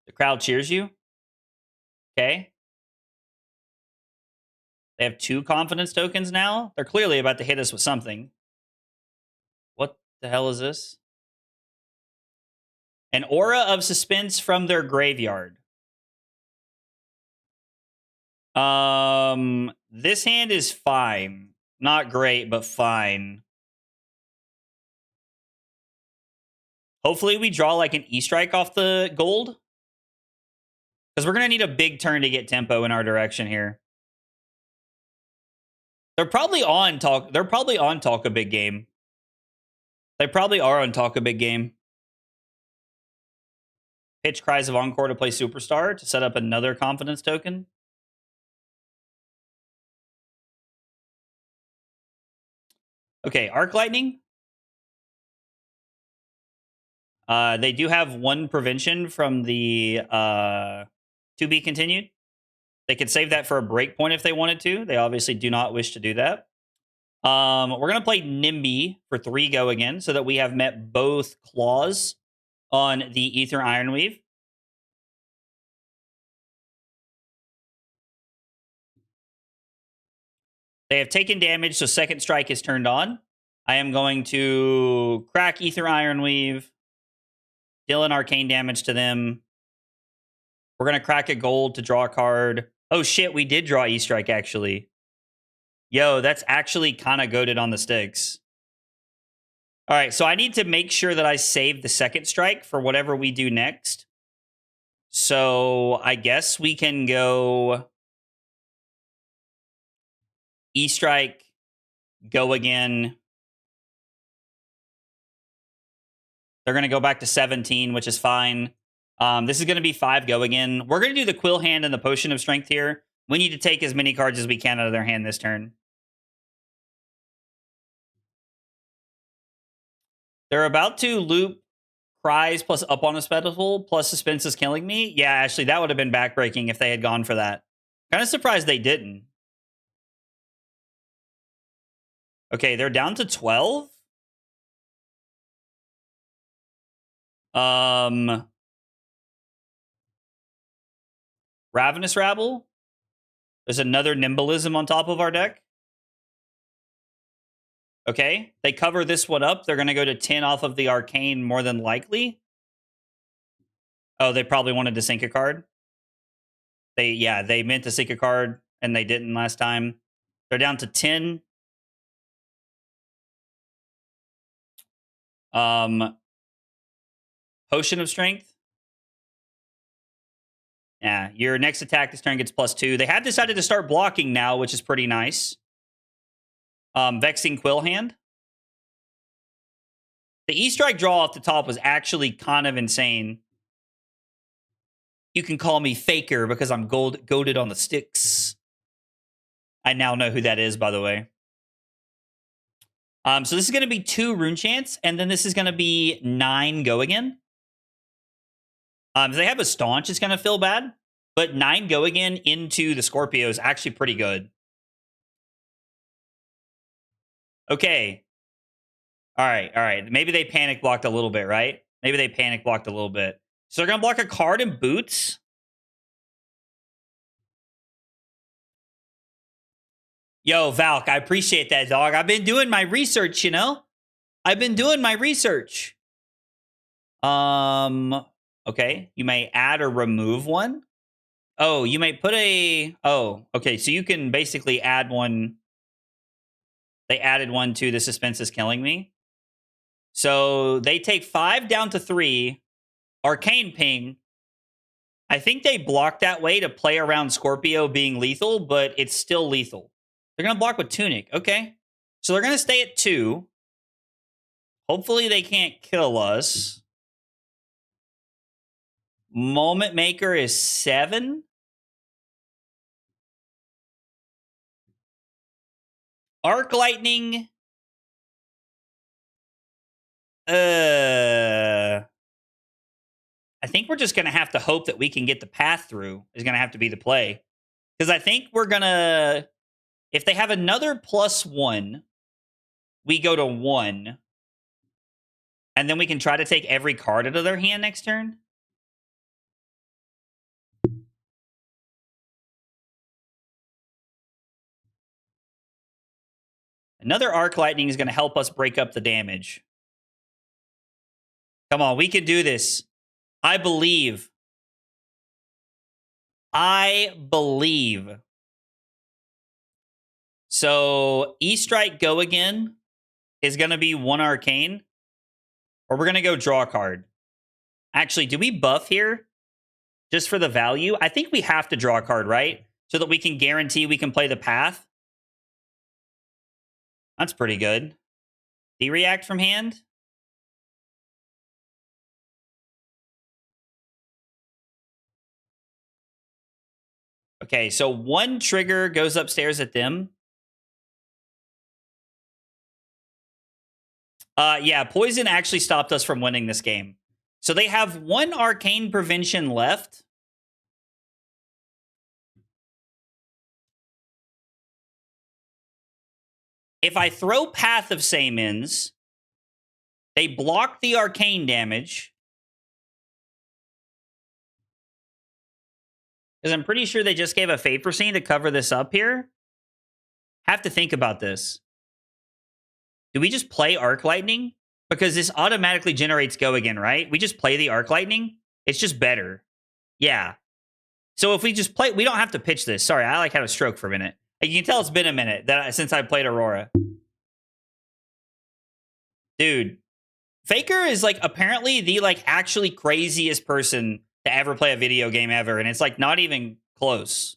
The crowd cheers you. Okay. They have 2 confidence tokens now. They're clearly about to hit us with something. What the hell is this? An Aura of Suspense from their graveyard. This hand is fine. Not great, but fine. Hopefully we draw like an E-Strike off the gold. Because we're going to need a big turn to get tempo in our direction here. They're probably on Talk. They're probably on Talk a Big Game. They probably are on Talk a Big Game. Pitch Cries of Encore to play Superstar to set up another confidence token. Okay, Arc Lightning. They do have 1 prevention from the to be continued. They could save that for a breakpoint if they wanted to. They obviously do not wish to do that. We're going to play NIMBY for 3 go again so that we have met both claws on the Ether Ironweave. They have taken damage, so second strike is turned on. I am going to crack Ether Ironweave, deal an arcane damage to them. We're going to crack a gold to draw a card. Oh, shit. We did draw E-Strike, actually. Yo, that's actually kind of goated on the sticks. All right, so I need to make sure that I save the second strike for whatever we do next. So I guess we can go E-Strike, go again. They're going to go back to 17, which is fine. This is going to be 5 go again. We're going to do the Quill Hand and the Potion of Strength here. We need to take as many cards as we can out of their hand this turn. They're about to loop Cries plus Up on a Spectacle plus Suspense is Killing Me. Yeah, actually, that would have been backbreaking if they had gone for that. Kind of surprised they didn't. Okay, they're down to 12. Ravenous Rabble. There's another Nimbalism on top of our deck. Okay, they cover this one up. They're going to go to 10 off of the Arcane more than likely. Oh, they probably wanted to sink a card. They meant to sink a card, and they didn't last time. They're down to 10. Potion of Strength. Yeah, your next attack this turn gets +2. They have decided to start blocking now, which is pretty nice. Vexing Quill Hand. The E-Strike draw off the top was actually kind of insane. You can call me Faker because I'm goated on the sticks. I now know who that is, by the way. So this is going to be 2 Rune Chants, and then this is going to be 9 go again. If they have a Staunch, it's going to feel bad. But 9 go again into the Scorpio is actually pretty good. Okay. All right. Maybe they panic blocked a little bit, right? Maybe they panic blocked a little bit. So they're going to block a card and Boots. Yo, Valk, I appreciate that, dog. I've been doing my research, you know? I've been doing my research. Okay. You may add or remove one. Oh, you may put a... Oh, okay. So you can basically add one. They added one to the Suspense is Killing Me. So they take 5 down to 3. Arcane Ping. I think they blocked that way to play around Scorpio being lethal, but it's still lethal. They're going to block with Tunic. Okay. So they're going to stay at 2. Hopefully they can't kill us. Moment Maker is 7. Arc Lightning. I think we're just going to have to hope that we can get the path through is going to have to be the play. Because I think we're going to... If they have another +1, we go to 1. And then we can try to take every card out of their hand next turn. Another Arc Lightning is going to help us break up the damage. Come on, we can do this. I believe. So, E-Strike Go Again is going to be 1 Arcane. Or we're going to go draw a card. Actually, do we buff here? Just for the value? I think we have to draw a card, right? So that we can guarantee we can play the path. That's pretty good. D-React from hand? Okay, so 1 trigger goes upstairs at them. Yeah, Poison actually stopped us from winning this game. So they have 1 Arcane Prevention left. If I throw Path of Samins, they block the Arcane damage. Because I'm pretty sure they just gave a Favor Scene to cover this up here. Have to think about this. Do we just play Arc Lightning? Because this automatically generates Go Again, right? We just play the Arc Lightning. It's just better. Yeah. So if we just play, we don't have to pitch this. Sorry, I like had a stroke for a minute. You can tell it's been a minute since I played Aurora. Dude, Faker is like apparently the like actually craziest person to ever play a video game ever, and it's like not even close.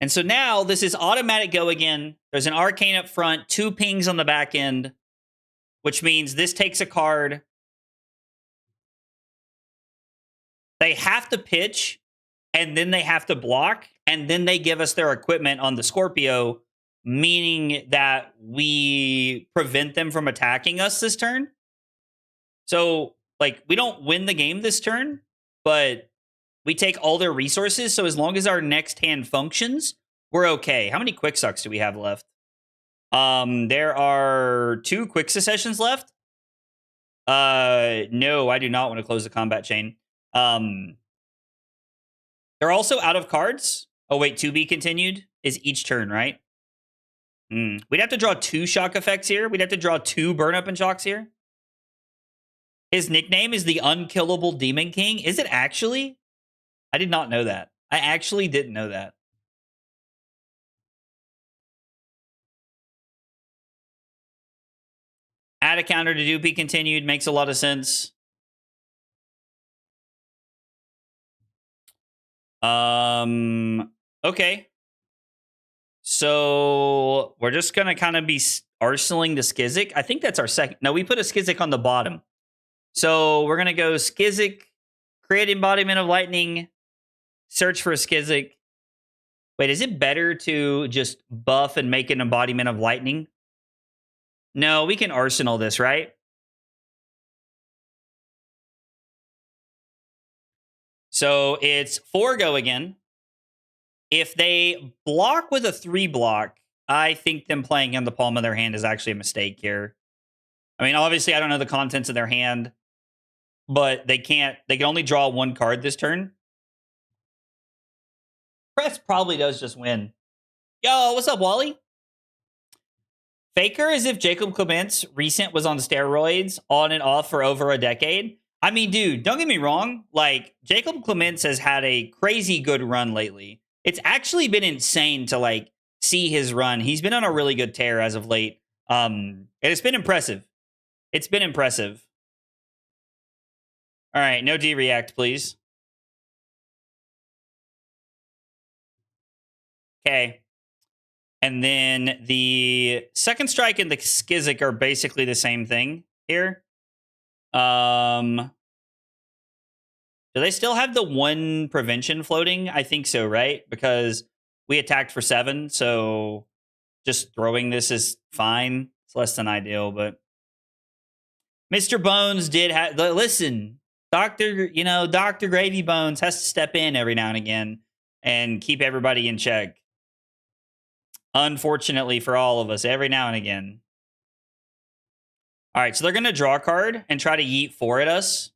And so now this is automatic go again. There's an arcane up front, 2 pings on the back end, which means this takes a card. They have to pitch, and then they have to block, and then they give us their equipment on the Scorpio, meaning that we prevent them from attacking us this turn. So, like, we don't win the game this turn, but we take all their resources. So as long as our next hand functions, we're okay. How many quick sucks do we have left? There are 2 quick successions left. No, I do not want to close the combat chain. They're also out of cards. Oh, wait, to be continued is each turn, right? We'd have to draw 2 shock effects here. We'd have to draw 2 burn up and shocks here. His nickname is the Unkillable Demon King. Is it actually? I did not know that. I actually didn't know that. Add a counter to do be continued makes a lot of sense. Okay. So we're just gonna kind of be arsenaling the Skizzik. I think that's our second. No, we put a Skizzik on the bottom. So we're gonna go Skizzik, create embodiment of lightning, search for a Skizzik. Wait, is it better to just buff and make an embodiment of lightning? No, we can arsenal this, right? So it's 4 go again. If they block with a 3 block, I think them playing in the palm of their hand is actually a mistake here. I mean, obviously, I don't know the contents of their hand, but they can only draw 1 card this turn. Press probably does just win. Yo, what's up, Wally? Faker is if Jacob Clement's recent was on steroids on and off for over a decade. I mean, dude, don't get me wrong. Like, Jacob Clements has had a crazy good run lately. It's actually been insane to, like, see his run. He's been on a really good tear as of late. And it's been impressive. It's been impressive. All right, no D-react, please. Okay. And then the second strike and the Skizzik are basically the same thing here. Do they still have the 1 prevention floating? I think so, right? Because we attacked for 7, so just throwing this is fine. It's less than ideal, but Mr. Bones did have... Listen, Dr. Gravy Bones has to step in every now and again and keep everybody in check. Unfortunately for all of us, every now and again. All right, so they're going to draw a card and try to yeet 4 at us.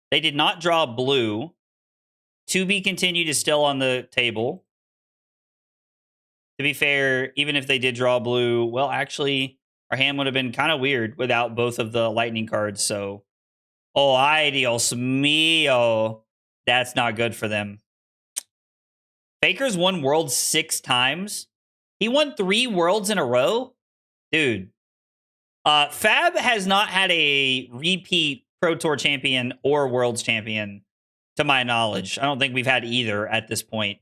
They did not draw blue. To be continued is still on the table. To be fair, even if they did draw blue, well, actually, our hand would have been kind of weird without both of the lightning cards. So, oh, ay Dios mío. That's not good for them. Faker's won Worlds 6 times. He won 3 Worlds in a row? Dude. Fab has not had a repeat Pro Tour champion or Worlds champion, to my knowledge. I don't think we've had either at this point.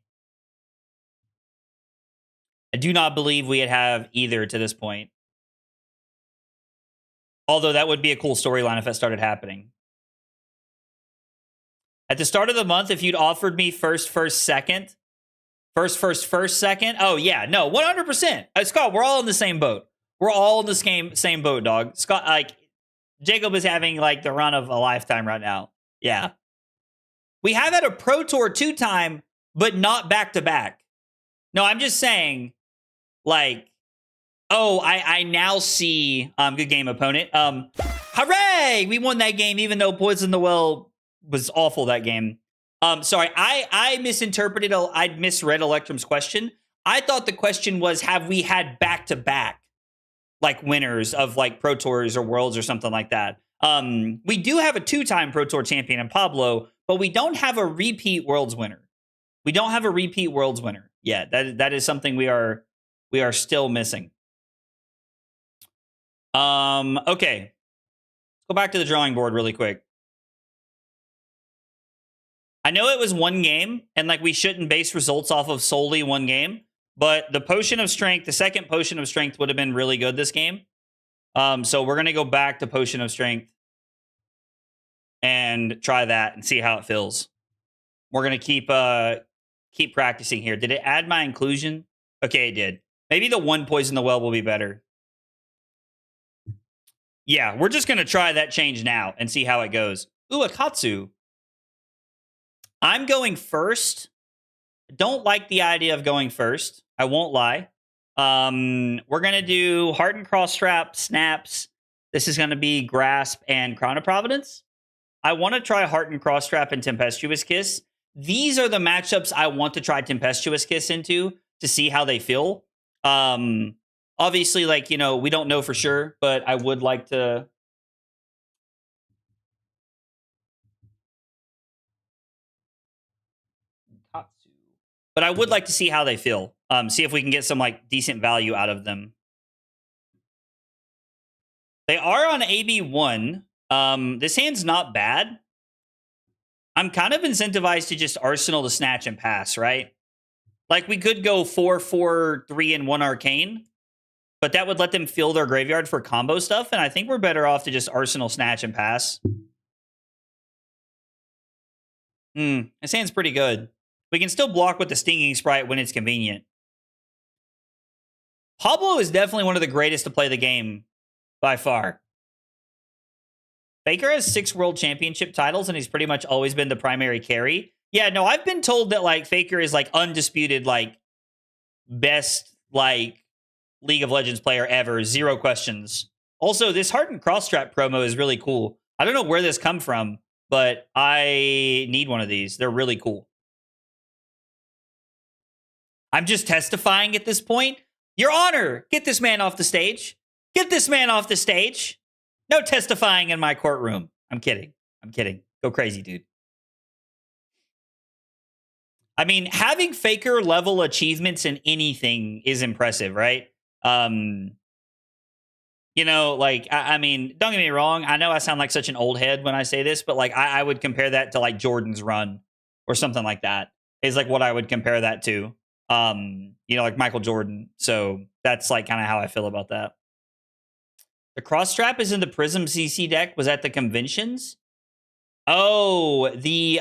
I do not believe we have either to this point. Although that would be a cool storyline if that started happening. At the start of the month, if you'd offered me first, second. Oh, yeah. No, 100%. Scott, we're all in the same boat. We're all in the same boat, dog. Scott, like, Jacob is having, like, the run of a lifetime right now. Yeah. We have had a Pro Tour 2-time, but not back-to-back. No, I'm just saying, like, oh, I now see, good game, opponent. Hooray! We won that game, even though Poison the Well was awful that game. Sorry, I misinterpreted, I misread Electrum's question. I thought the question was, have we had back-to-back? like winners of like Pro Tours or Worlds or something like that. We do have a 2-time Pro Tour champion in Pablo, but we don't have a repeat Worlds winner. We don't have a repeat Worlds winner yet. That is something we are still missing. Okay. Go back to the drawing board really quick. I know it was one game, and like we shouldn't base results off of solely one game, but the potion of strength, the second potion of strength would have been really good this game. So we're gonna go back to potion of strength and try that and see how it feels. We're gonna keep practicing here. Did it add my inclusion? Okay, it did. Maybe the one poison the well will be better. Yeah, we're just gonna try that change now and see how it goes. Ooh, a Katsu. I'm going first. Don't like the idea of going first. I won't lie. We're gonna do Heart and Cross Trap, Snaps. This is gonna be Grasp and Crown of Providence. I want to try Heart and Cross Trap and Tempestuous Kiss. These are the matchups I want to try Tempestuous Kiss into to see how they feel. Obviously, like, you know, we don't know for sure, but I would like to. But I would like to see how they feel. See if we can get some like decent value out of them. They are on AB1. This hand's not bad. I'm kind of incentivized to just Arsenal to snatch and pass, right? Like we could go 4, 3, and 1 Arcane, but that would let them fill their graveyard for combo stuff, and I think we're better off to just Arsenal, snatch, and pass. This hand's pretty good. We can still block with the Stinging Sprite when it's convenient. Pablo is definitely one of the greatest to play the game by far. Faker has 6 world championship titles, and he's pretty much always been the primary carry. Yeah, no, I've been told that like Faker is like undisputed, like best like League of Legends player ever, 0 questions. Also, this Heart and Cross Trap promo is really cool. I don't know where this come from, but I need one of these. They're really cool. I'm just testifying at this point. Your Honor, get this man off the stage. Get this man off the stage. No testifying in my courtroom. I'm kidding. I'm kidding. Go crazy, dude. I mean, having Faker level achievements in anything is impressive, right? You know, like, I mean, don't get me wrong. I know I sound like such an old head when I say this, but like, I would compare that to like Jordan's run or something like that is like what I would compare that to. You know, like Michael Jordan. So that's like kind of how I feel about that. The Cross Trap is in the Prism CC deck. Was at the conventions? Oh, the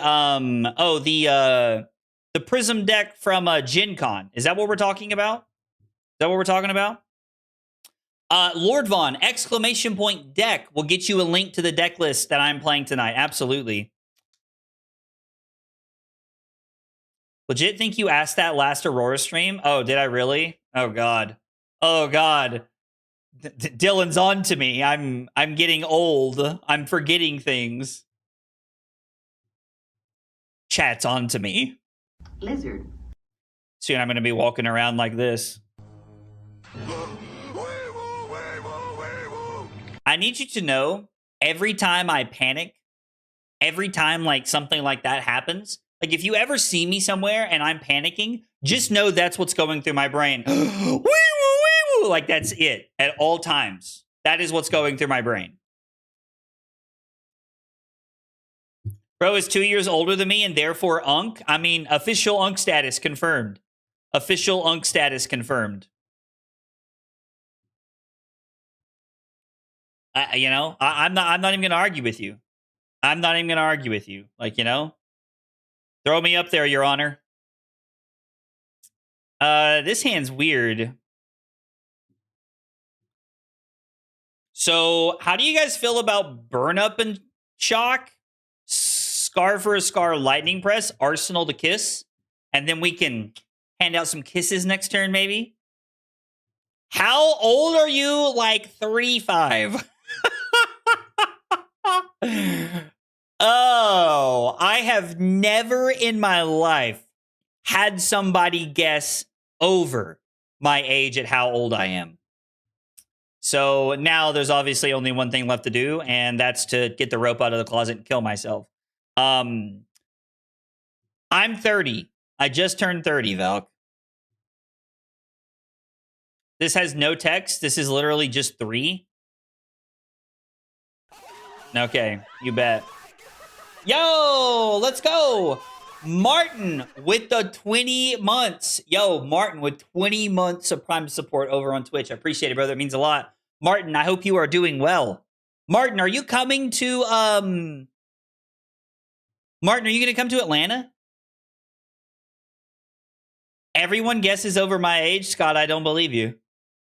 Prism deck from Gen Con. Is that what we're talking about? Is that what we're talking about? Lord Vaughn, exclamation point deck will get you a link to the deck list that I'm playing tonight. Absolutely. Legit think you asked that last Aurora stream? Oh, did I really? Oh, God. Oh, God. Dylan's on to me. I'm getting old. I'm forgetting things. Chat's on to me. Lizard. Soon I'm going to be walking around like this. I need you to know, every time I panic, every time like something like that happens, like if you ever see me somewhere and I'm panicking, just know that's what's going through my brain. Like that's it at all times. That is what's going through my brain. Bro is 2 years older than me and therefore Unk. I mean, official Unk status confirmed. Official Unk status confirmed. You know, I'm not even going to argue with you. I'm not even going to argue with you. Like, you know, throw me up there, Your Honor. This hand's weird. So, how do you guys feel about Burn Up and Shock? Scar for a Scar, Lightning Press, Arsenal to Kiss, and then we can hand out some kisses next turn, maybe? How old are you? Like 35. Oh, I have never in my life had somebody guess over my age at how old I am. So now there's obviously only one thing left to do, and that's to get the rope out of the closet and kill myself. I'm 30. I just turned 30, Valk. This has no text. This is literally just 3. Okay, you bet. Yo, let's go. Martin with the 20 months. Yo, Martin with 20 months of Prime support over on Twitch. I appreciate it, brother. It means a lot. Martin, I hope you are doing well. Martin, are you coming to, Martin, are you going to come to Atlanta? Everyone guesses over my age. Scott, I don't believe you.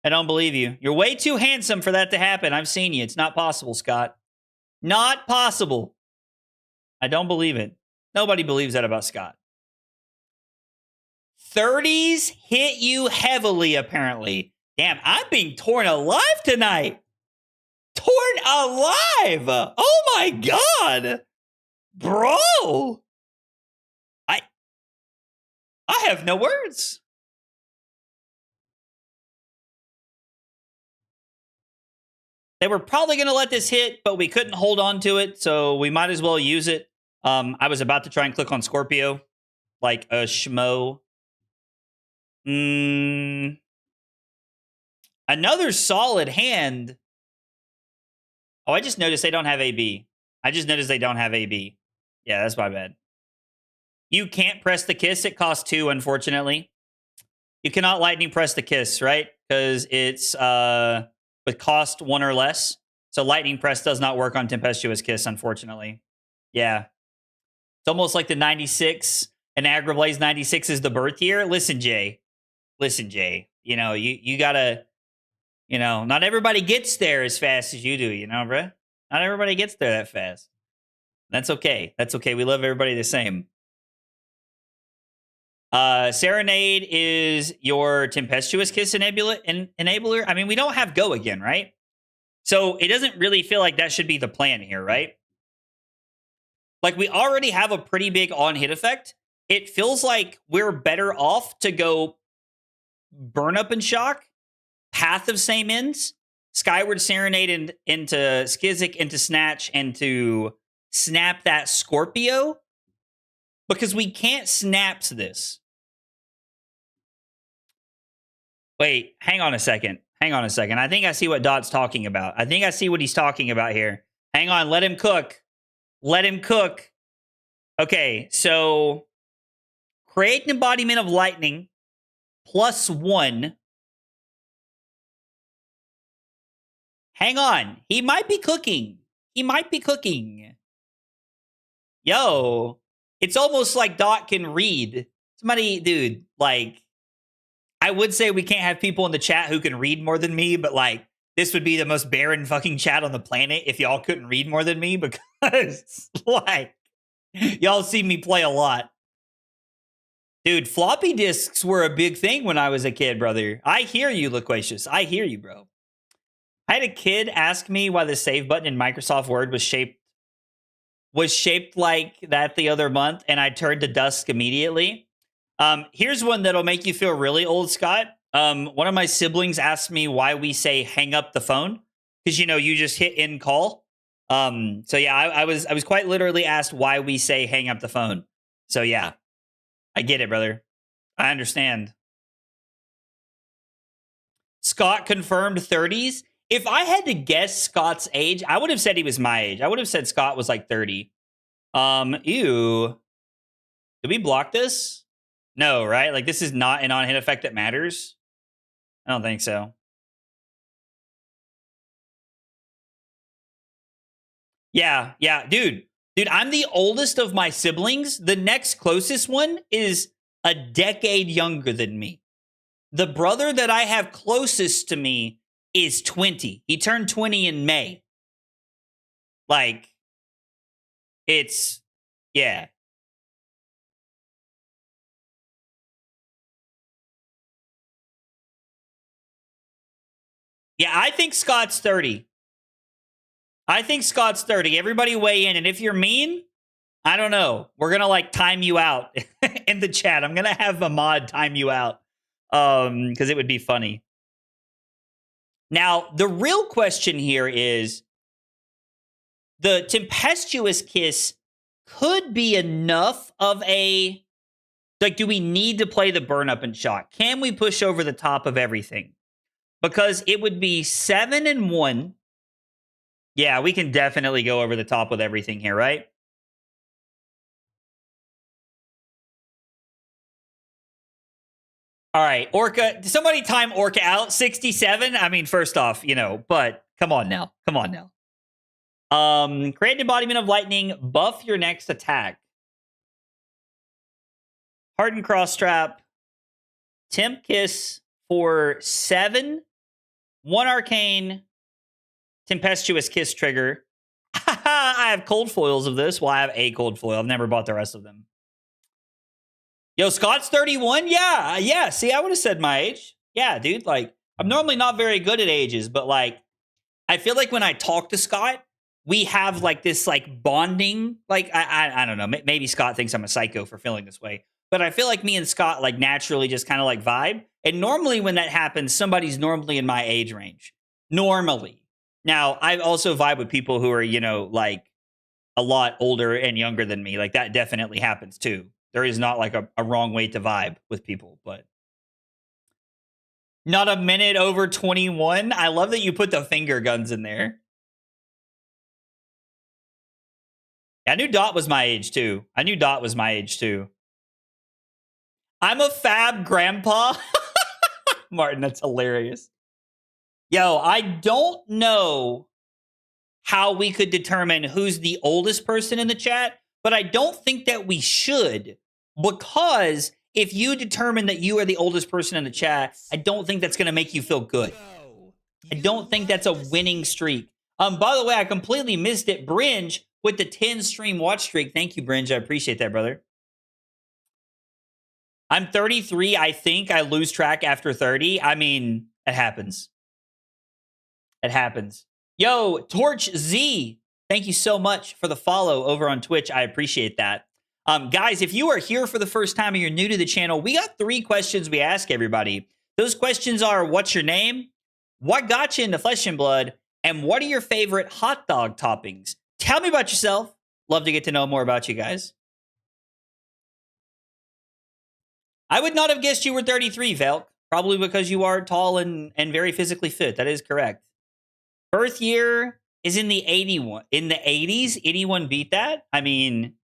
I don't believe you. You're way too handsome for that to happen. I've seen you. It's not possible, Scott. Not possible. I don't believe it. Nobody believes that about Scott. 30s hit you heavily, apparently. Damn, I'm being torn alive tonight. Torn alive. Oh my God. Bro. I have no words. They were probably going to let this hit, but we couldn't hold on to it, so we might as well use it. I was about to try and click on Scorpio, like a schmo. Another solid hand. Oh, I just noticed they don't have AB. I just noticed they don't have AB. Yeah, that's my bad. You can't press the kiss. It costs 2, unfortunately. You cannot lightning press the kiss, right? Because it's with cost 1 or less. So lightning press does not work on tempestuous kiss, unfortunately. Yeah. It's almost like the 96 and Agrablaze 96 is the birth year. Listen, Jay. You know, you gotta, you know, not everybody gets there as fast as you do, you know, bro? Not everybody gets there that fast. That's okay. That's okay. We love everybody the same. Serenade is your tempestuous kiss enabler. I mean, we don't have go again, right? So it doesn't really feel like that should be the plan here, right? Like, we already have a pretty big on-hit effect. It feels like we're better off to go Burn Up and Shock, Path of Same Ends, Skyward Serenade into Skizzik, into Snatch, and to snap that Scorpio. Because we can't snaps this. Wait, hang on a second. I think I see what Dot's talking about. I think I see what he's talking about here. Hang on, let him cook. Okay, so create an embodiment of lightning +1. Hang on. He might be cooking. Yo, it's almost like Dot can read. Somebody, dude, like, I would say we can't have people in the chat who can read more than me, but like, this would be the most barren fucking chat on the planet if y'all couldn't read more than me, because like, y'all see me play a lot. Dude, floppy disks were a big thing when I was a kid, brother. I hear you, Loquacious. I hear you, bro. I had a kid ask me why the save button in Microsoft Word was shaped like that the other month, and I turned to dusk immediately. Here's one that'll make you feel really old, Scott. One of my siblings asked me why we say hang up the phone, because, you know, you just hit end call. So yeah, I was quite literally asked why we say hang up the phone. So yeah, I get it, brother. I understand. Scott confirmed 30s. If I had to guess Scott's age, I would have said he was my age. I would have said Scott was like 30. Ew. Did we block this? No, right? Like, this is not an on-hit effect that matters. I don't think so. Yeah, dude, I'm the oldest of my siblings. The next closest one is a decade younger than me. The brother that I have closest to me is 20. He turned 20 in May. Like, it's, yeah. Yeah, I think Scott's 30. Everybody weigh in. And if you're mean, I don't know. We're going to like time you out in the chat. I'm going to have a mod time you out. Because it would be funny. Now, the real question here is the Tempestuous Kiss could be enough of a... Like, do we need to play the Burn Up and Shock? Can we push over the top of everything? Because it would be 7 and 1. Yeah, we can definitely go over the top with everything here, right? All right, Orca. Somebody time Orca out. 67. I mean, first off, but come on now. Come on now. Create an embodiment of lightning. Buff your next attack. Hardened Cross Strap. Temp Kiss for 7. 1 Arcane. Tempestuous Kiss trigger. I have cold foils of this. Well, I have a cold foil. I've never bought the rest of them. Yo, Scott's 31? Yeah. See, I would have said my age. Yeah, dude. Like, I'm normally not very good at ages, but like, I feel like when I talk to Scott, we have like this like bonding. Like, I don't know. Maybe Scott thinks I'm a psycho for feeling this way, but I feel like me and Scott like naturally just kind of like vibe. And normally when that happens, somebody's normally in my age range. Normally. Now, I also vibe with people who are, like a lot older and younger than me. Like that definitely happens too. There is not like a wrong way to vibe with people, but not a minute over 21. I love that you put the finger guns in there. I knew Dot was my age too. I'm a fab grandpa. Martin, that's hilarious. Yo, I don't know how we could determine who's the oldest person in the chat, but I don't think that we should, because if you determine that you are the oldest person in the chat, I don't think that's going to make you feel good. I don't think that's a winning streak. By the way, I completely missed it. Bringe with the 10 stream watch streak. Thank you, Bringe. I appreciate that, brother. I'm 33. I think I lose track after 30. I mean, it happens. It happens. Yo, Torch Z, thank you so much for the follow over on Twitch. I appreciate that. Guys, if you are here for the first time or you're new to the channel, we got 3 questions we ask everybody. Those questions are, what's your name? What got you into Flesh and Blood? And what are your favorite hot dog toppings? Tell me about yourself. Love to get to know more about you guys. I would not have guessed you were 33, Velk. Probably because you are tall and very physically fit. That is correct. Birth year is in the 81. In the 80s, 81 beat that? I mean,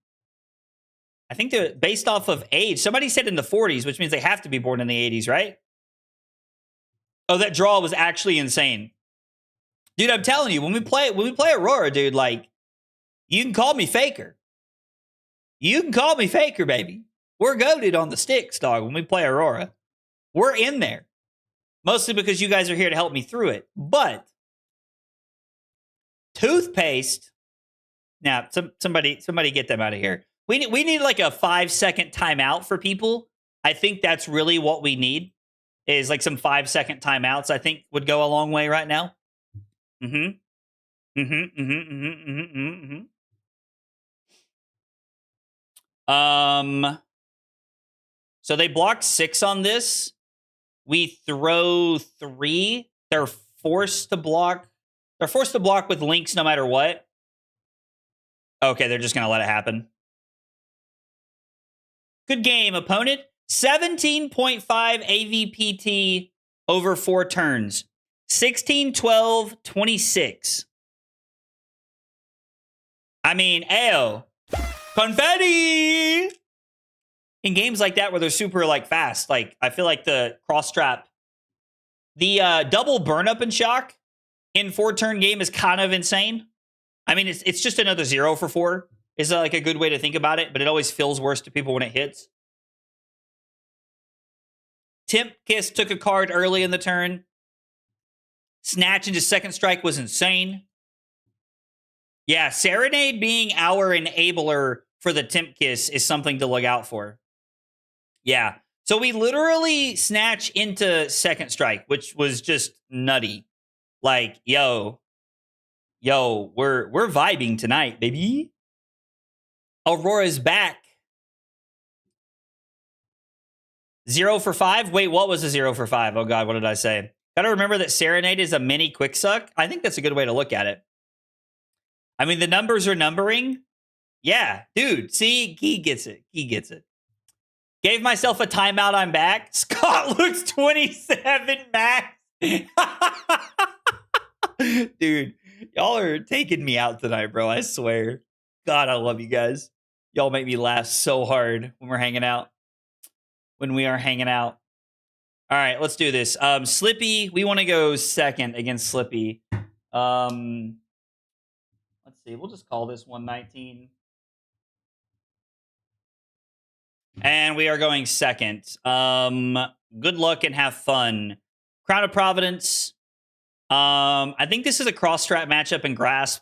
I think they're based off of age. Somebody said in the 40s, which means they have to be born in the 80s, right? Oh, that draw was actually insane. Dude, I'm telling you, when we play Aurora, dude, like, you can call me Faker. You can call me Faker, baby. We're goated on the sticks, dog, when we play Aurora. We're in there. Mostly because you guys are here to help me through it. But toothpaste. Now, somebody get them out of here. We need like a 5-second timeout for people. I think that's really what we need, is like some 5-second timeouts. I think would go a long way right now. So they blocked 6 on this. We throw 3. They're forced to block. They're forced to block with links no matter what. Okay, they're just going to let it happen. Good game, opponent. 17.5 AVPT over 4 turns. 16, 12, 26. I mean, ayo. Confetti! In games like that where they're super, like, fast, like, I feel like the cross-strap, the double burn-up and shock in 4-turn game is kind of insane. I mean, it's just another 0 for 4 is like a good way to think about it, but it always feels worse to people when it hits. Temp Kiss took a card early in the turn. Snatch into second strike was insane. Yeah, Serenade being our enabler for the Temp Kiss is something to look out for. Yeah. So we literally snatch into second strike, which was just nutty. Like, yo, we're vibing tonight, baby. Aurora's back. 0 for 5? Wait, what was a 0 for 5? Oh, God, what did I say? Gotta remember that Serenade is a mini quick suck. I think that's a good way to look at it. I mean, the numbers are numbering. Yeah, dude. See, he gets it. He gets it. Gave myself a timeout. I'm back. Scott looks 27 max. Dude, y'all are taking me out tonight, bro. I swear. God, I love you guys. Y'all make me laugh so hard when we're hanging out. When we are hanging out. All right, let's do this. Slippy, we want to go second against Slippy. Let's see. We'll just call this 119. And we are going second. Good luck and have fun. Crown of Providence. I think this is a cross-strat matchup in Grasp.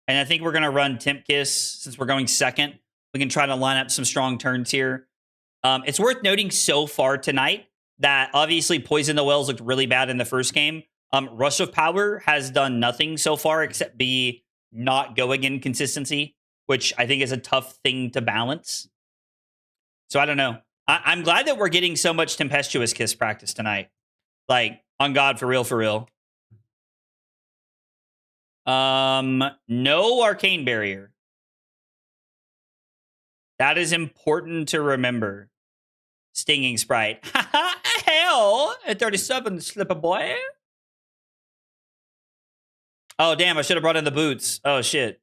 And I think we're going to run Temp Kiss since we're going second. We can try to line up some strong turns here. It's worth noting so far tonight that obviously Poison the Wells looked really bad in the first game. Rush of Power has done nothing so far except be not going in consistency, which I think is a tough thing to balance. So I don't know. I'm glad that we're getting so much Tempestuous Kiss practice tonight. Like, on God, for real, for real. No Arcane Barrier. That is important to remember. Stinging Sprite. Hell, at 37, Slipper boy. Oh, damn, I should have brought in the boots. Oh, shit.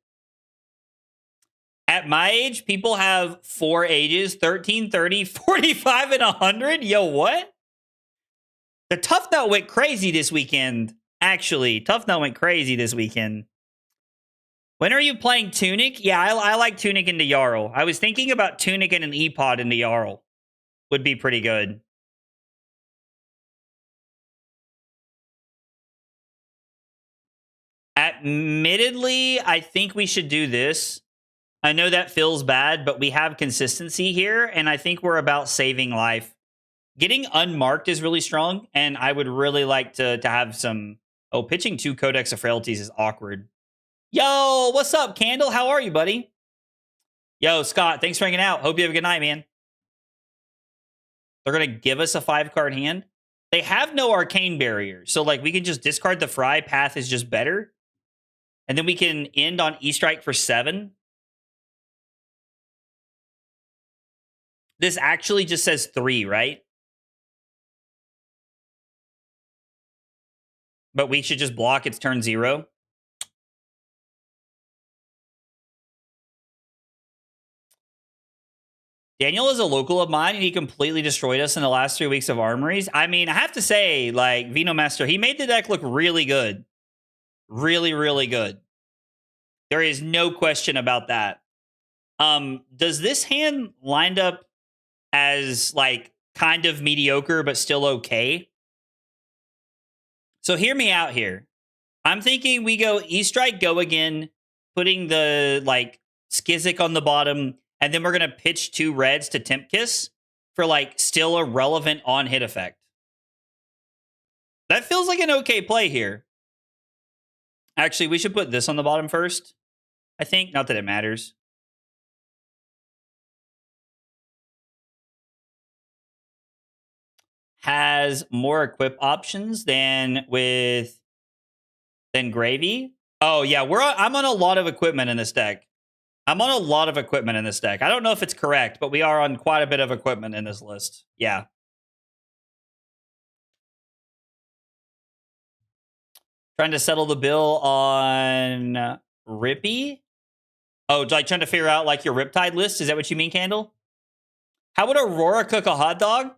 At my age, people have 4 ages, 13, 30, 45, and 100. Yo, what? The Tough Nut went crazy this weekend. Actually, Tough Nut went crazy this weekend. When are you playing Tunic? Yeah, I like Tunic into Jarl. I was thinking about Tunic and an E-Pod into Jarl. Would be pretty good. Admittedly, I think we should do this. I know that feels bad, but we have consistency here, and I think we're about saving life. Getting unmarked is really strong, and I would really like to have some... Oh, pitching 2 Codex of Frailties is awkward. Yo, what's up, Candle? How are you, buddy? Yo, Scott, thanks for hanging out. Hope you have a good night, man. They're going to give us a 5-card hand. They have no Arcane Barrier, so like we can just discard the Fry. Path is just better. And then we can end on E-Strike for 7. This actually just says 3, right? But we should just block its turn 0. Daniel is a local of mine, and he completely destroyed us in the last 3 weeks of Armories. I mean, I have to say, like, Vino Master, he made the deck look really good. Really, really good. There is no question about that. Does this hand lined up as, like, kind of mediocre, but still okay? So hear me out here. I'm thinking we go E-Strike, go again, putting the, like, Skizzik on the bottom, and then we're going to pitch 2 reds to Temp Kiss for, like, still a relevant on-hit effect. That feels like an okay play here. Actually, we should put this on the bottom first, I think. Not that it matters. Has more equip options than Gravy. Oh, yeah, I'm on a lot of equipment in this deck. I don't know if it's correct, but we are on quite a bit of equipment in this list. Yeah. Trying to settle the bill on Rippy? Oh, like trying to figure out like your Riptide list? Is that what you mean, Candle? How would Aurora cook a hot dog?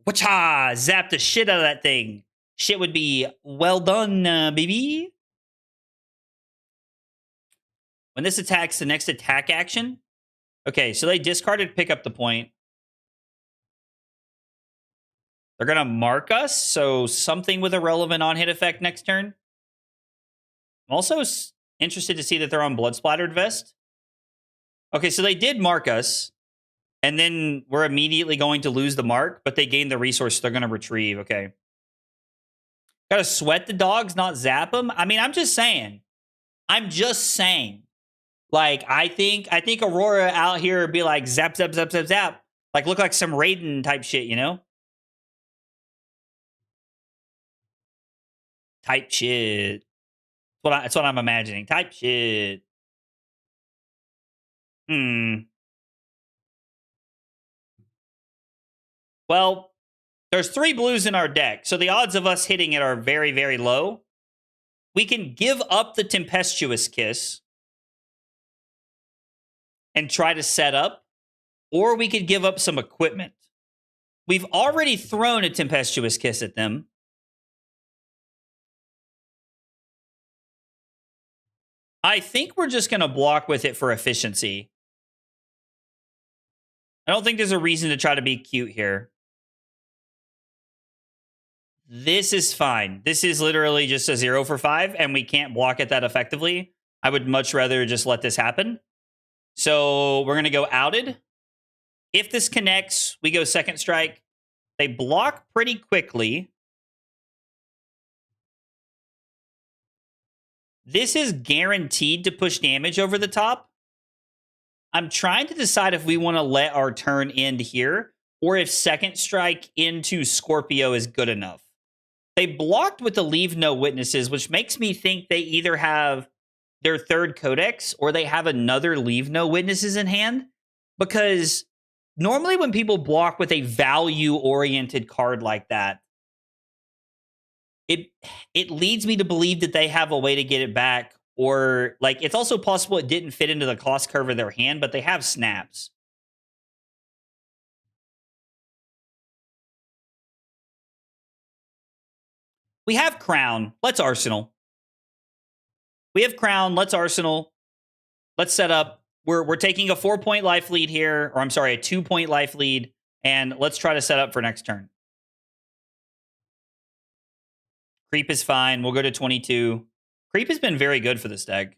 Wacha! Zap the shit out of that thing. Shit would be well done, baby. When this attacks the next attack action. Okay, so they discarded pick up the point. They're going to mark us, so something with a relevant on-hit effect next turn. I'm also interested to see that they're on Blood Splattered Vest. Okay, so they did mark us, and then we're immediately going to lose the mark, but they gain the resource they're going to retrieve. Okay. Got to sweat the dogs, not zap them? I mean, I'm just saying. Like, I think Aurora out here would be like zap, zap, zap, zap, zap. Like, look like some Raiden type shit, you know? Type shit. That's what I'm imagining. Type shit. Well, there's 3 blues in our deck, so the odds of us hitting it are very, very low. We can give up the Tempestuous Kiss and try to set up, or we could give up some equipment. We've already thrown a Tempestuous Kiss at them. I think we're just going to block with it for efficiency. I don't think there's a reason to try to be cute here. This is fine. This is literally just a 0 for 5, and we can't block it that effectively. I would much rather just let this happen. So we're going to go outed. If this connects, we go second strike. They block pretty quickly. This is guaranteed to push damage over the top. I'm trying to decide if we want to let our turn end here, or if second strike into Scorpio is good enough. They blocked with the leave no witnesses, which makes me think they either have their third codex or they have another leave no witnesses in hand. Because normally when people block with a value-oriented card like that, it leads me to believe that they have a way to get it back. Or, like, it's also possible it didn't fit into the cost curve of their hand, but they have snaps. We have Crown. Let's Arsenal. We have Crown. Let's Arsenal. Let's set up. We're taking a 4-point life lead here. Or, I'm sorry, a 2-point life lead. And let's try to set up for next turn. Creep is fine. We'll go to 22. Creep has been very good for this deck.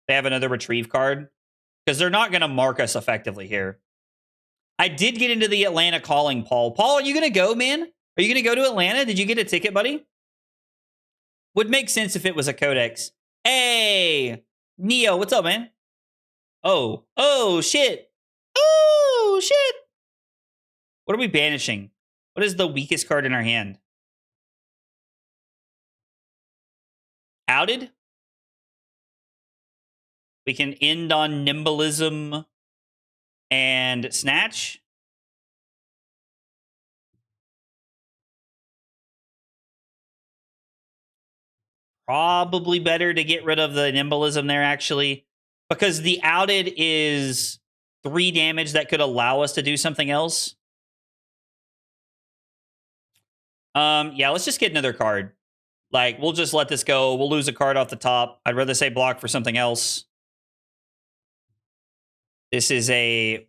They have another retrieve card. Because they're not going to mark us effectively here. I did get into the Atlanta calling, Paul. Paul, are you going to go, man? Are you going to go to Atlanta? Did you get a ticket, buddy? Would make sense if it was a codex. Hey, Neo, what's up, man? Oh, shit. Oh, shit. What are we banishing? What is the weakest card in our hand? Outed? We can end on Nimbalism and Snatch. Probably better to get rid of the Nimbalism there, actually. Because the outed is 3 damage that could allow us to do something else. Yeah, let's just get another card. Like, we'll just let this go. We'll lose a card off the top. I'd rather say block for something else. This is a...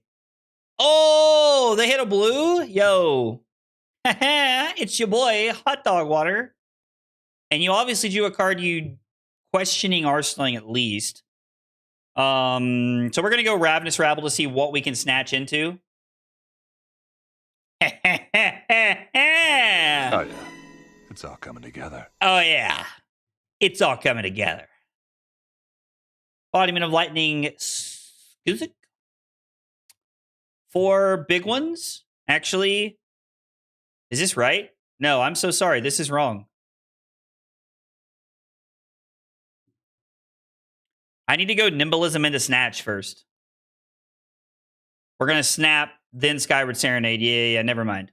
Oh, they hit a blue? Yo. It's your boy, Hot Dog Water. And you obviously drew a card you questioning arsenaling at least. So we're going to go Ravenous Rabble to see what we can snatch into. Oh, yeah. It's all coming together. Oh, yeah. It's all coming together. Embodiment of Lightning. Is it? 4 big ones? Actually, is this right? No, I'm so sorry. This is wrong. I need to go Nimbalism into Snatch first. We're going to snap, then Skyward Serenade. Yeah, never mind.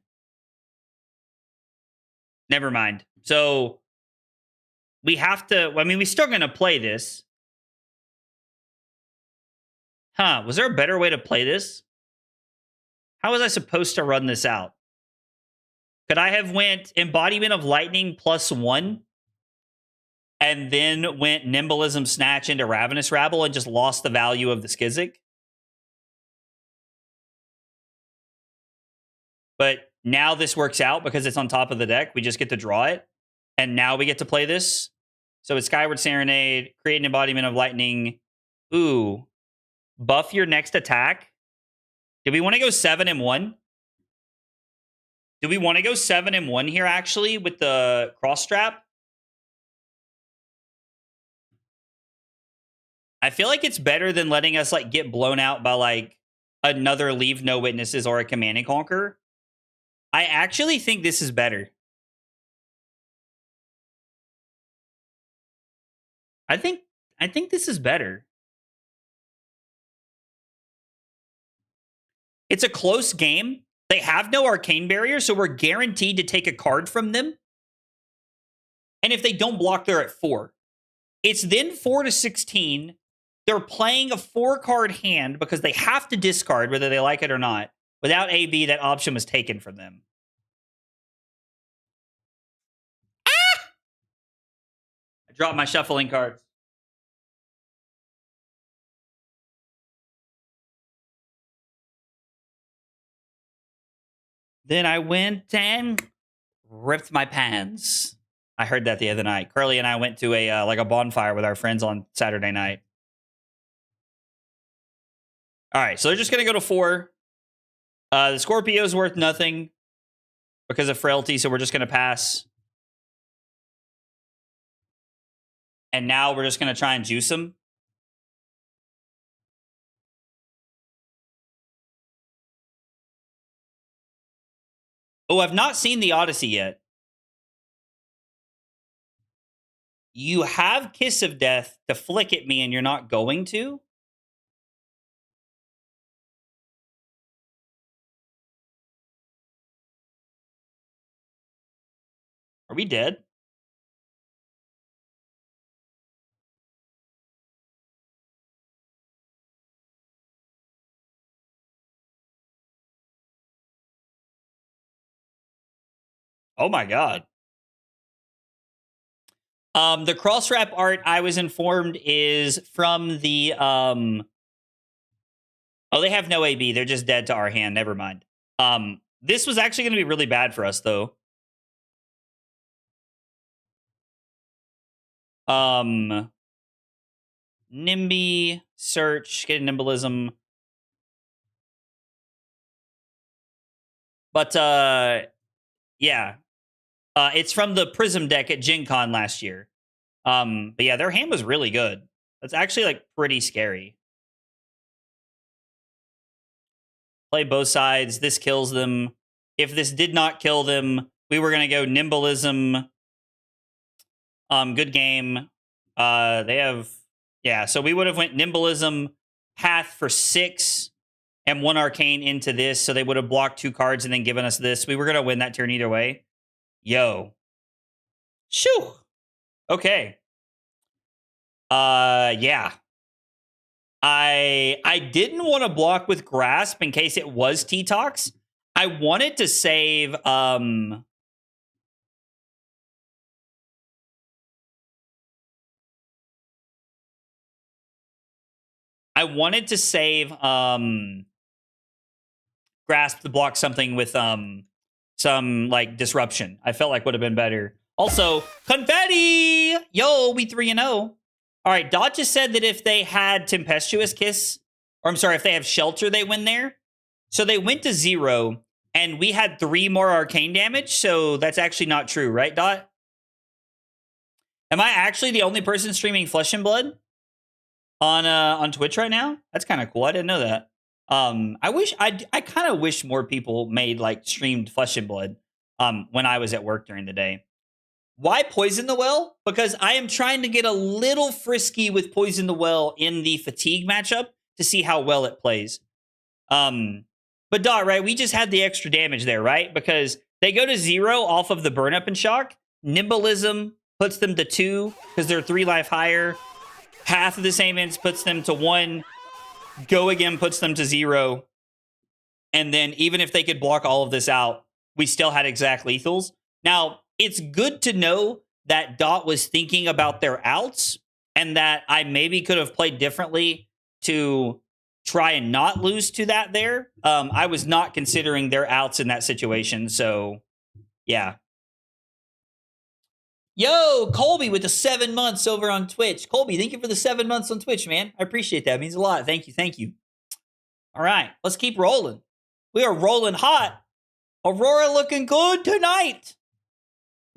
Never mind. So, we have to... I mean, we're still going to play this. Huh, was there a better way to play this? How was I supposed to run this out? Could I have went Embodiment of Lightning +1 and then went Nimbalism Snatch into Ravenous Rabble and just lost the value of the Skizzik? But now this works out because it's on top of the deck. We just get to draw it. And now we get to play this. So it's Skyward Serenade, create an Embodiment of Lightning. Ooh. Buff your next attack. Do we want to go 7-1? Do we want to go 7-1 here, actually, with the cross strap? I feel like it's better than letting us, like, get blown out by, like, another Leave No Witnesses or a Command and Conquer. I actually think this is better. I think this is better. It's a close game. They have no arcane barrier, so we're guaranteed to take a card from them. And if they don't block, they're at 4. It's then 4 to 16. They're playing a 4-card hand because they have to discard whether they like it or not. Without AB, that option was taken from them. Ah! I dropped my shuffling cards. Then I went and ripped my pants. I heard that the other night. Curly and I went to a like a bonfire with our friends on Saturday night. All right, so they're just going to go to 4. The Scorpio's worth nothing because of frailty, so we're just going to pass. And now we're just going to try and juice them. Oh, I've not seen the Odyssey yet. You have Kiss of Death to flick at me and you're not going to? Are we dead? Oh my god. The cross wrap art I was informed is from the oh, they have no AB. They're just dead to our hand. Never mind. This was actually going to be really bad for us though. Nimby, search, get a nimblism. But yeah. It's from the Prism deck at Gen Con last year. But yeah, their hand was really good. That's actually like pretty scary. Play both sides. This kills them. If this did not kill them, we were gonna go nimblism. Good game. They have so we would have went nimblism path for 6 and 1 arcane into this, so they would have blocked 2 cards and then given us this. We were gonna win that turn either way. Yo. Shoo. Okay. Yeah. I didn't want to block with Grasp in case it was T-Tox. I wanted to save Grasp to block something with some like disruption. I felt like would have been better. Also, confetti! Yo, we 3-0. All right, Dot just said that if they had Tempestuous Kiss, or I'm sorry, if they have Shelter, they win there. So they went to 0, and we had 3 more arcane damage, so that's actually not true, right, Dot? Am I actually the only person streaming Flesh and Blood on Twitch right now? That's kind of cool. I didn't know that. I kind of wish more people made like streamed Flesh and Blood when I was at work during the day. Why Poison the Well? Because I am trying to get a little frisky with Poison the Well in the Fatigue matchup to see how well it plays. But Dot, right? We just had the extra damage there, right? Because they go to 0 off of the Burn Up and Shock. Nimblism puts them to 2 because they're 3 life higher. Path of the Same Ends puts them to 1. Go Again puts them to 0. And then even if they could block all of this out, we still had exact lethals. Now, it's good to know that Dot was thinking about their outs and that I maybe could have played differently to try and not lose to that there. I was not considering their outs in that situation. So, yeah. Yo, Colby with the 7 months over on Twitch. Colby, thank you for the 7 months on Twitch, man. I appreciate that. It means a lot. Thank you. Thank you. All right, let's keep rolling. We are rolling hot. Aurora looking good tonight.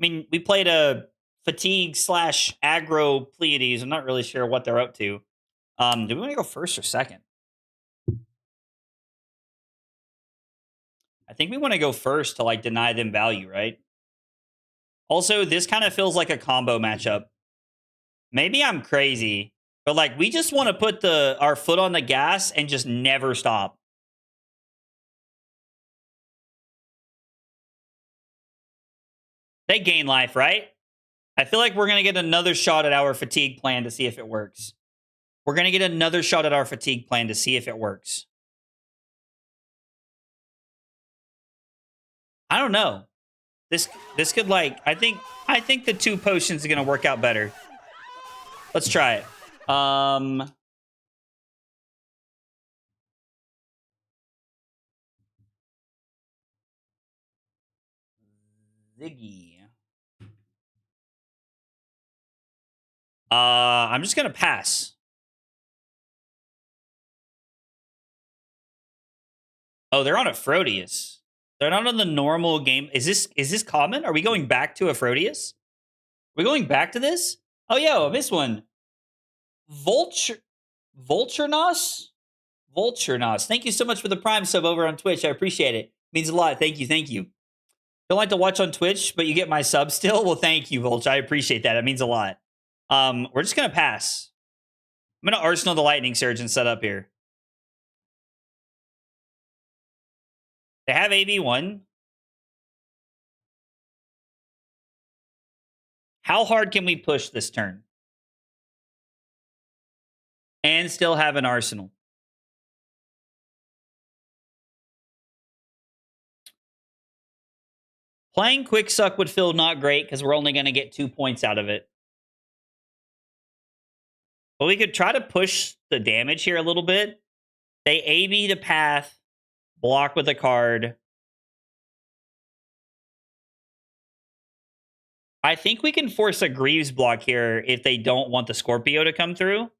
I mean, we played a fatigue / aggro Pleiades. I'm not really sure what they're up to. Do we want to go first or second? I think we want to go first to like deny them value, right? Also, this kind of feels like a combo matchup. Maybe I'm crazy, but like we just want to put our foot on the gas and just never stop. They gain life, right? I feel like we're going to get another shot at our fatigue plan to see if it works. We're going to get another shot at our fatigue plan to see if it works. I don't know. This could like I think the 2 potions are going to work out better. Let's try it. Zyggy. I'm just going to pass. Oh, they're on a Pleiades. They're not on the normal game. Is this common? Are we going back to a Pleiades? Are we going back to this? Oh, yo, this one. Vulturnos? Vulturnos. Thank you so much for the Prime sub over on Twitch. I appreciate it. Means a lot. Thank you. Thank you. Don't like to watch on Twitch, but you get my sub still? Well, thank you, Vulture. I appreciate that. It means a lot. We're just going to pass. I'm going to Arsenal the Lightning Surge and set up here. They have AB1. How hard can we push this turn? And still have an Arsenal. Playing Quick Suck would feel not great because we're only going to get 2 points out of it. But we could try to push the damage here a little bit. They AB the path, block with a card. I think we can force a Greaves block here if they don't want the Scorpio to come through.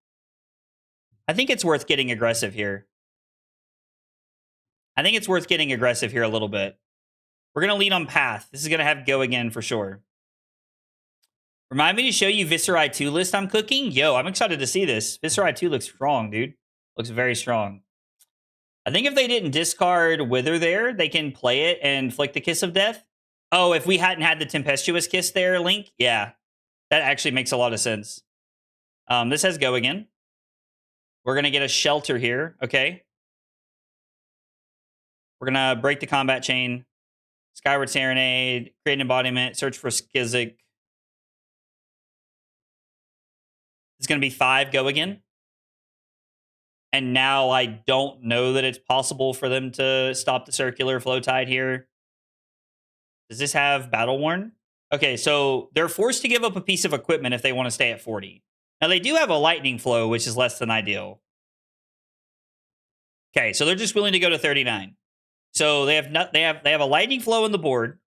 I think it's worth getting aggressive here. I think it's worth getting aggressive here a little bit. We're going to lead on path. This is going to have go again for sure. Remind me to show you Viscerai 2 list I'm cooking. Yo, I'm excited to see this. Viscerai 2 looks strong, dude. Looks very strong. I think if they didn't discard Wither there, they can play it and flick the Kiss of Death. Oh, if we hadn't had the Tempestuous Kiss there, Link? Yeah. That actually makes a lot of sense. This has go again. We're going to get a Shelter here. Okay. We're going to break the combat chain. Skyward Serenade. Create an embodiment. Search for Skizzik. It's going to be 5 go again. And now I don't know that it's possible for them to stop the circular flow tide here. Does this have Battle Worn? Okay, so they're forced to give up a piece of equipment if they want to stay at 40. Now they do have a lightning flow, which is less than ideal. Okay, so they're just willing to go to 39. So they have a lightning flow on the board,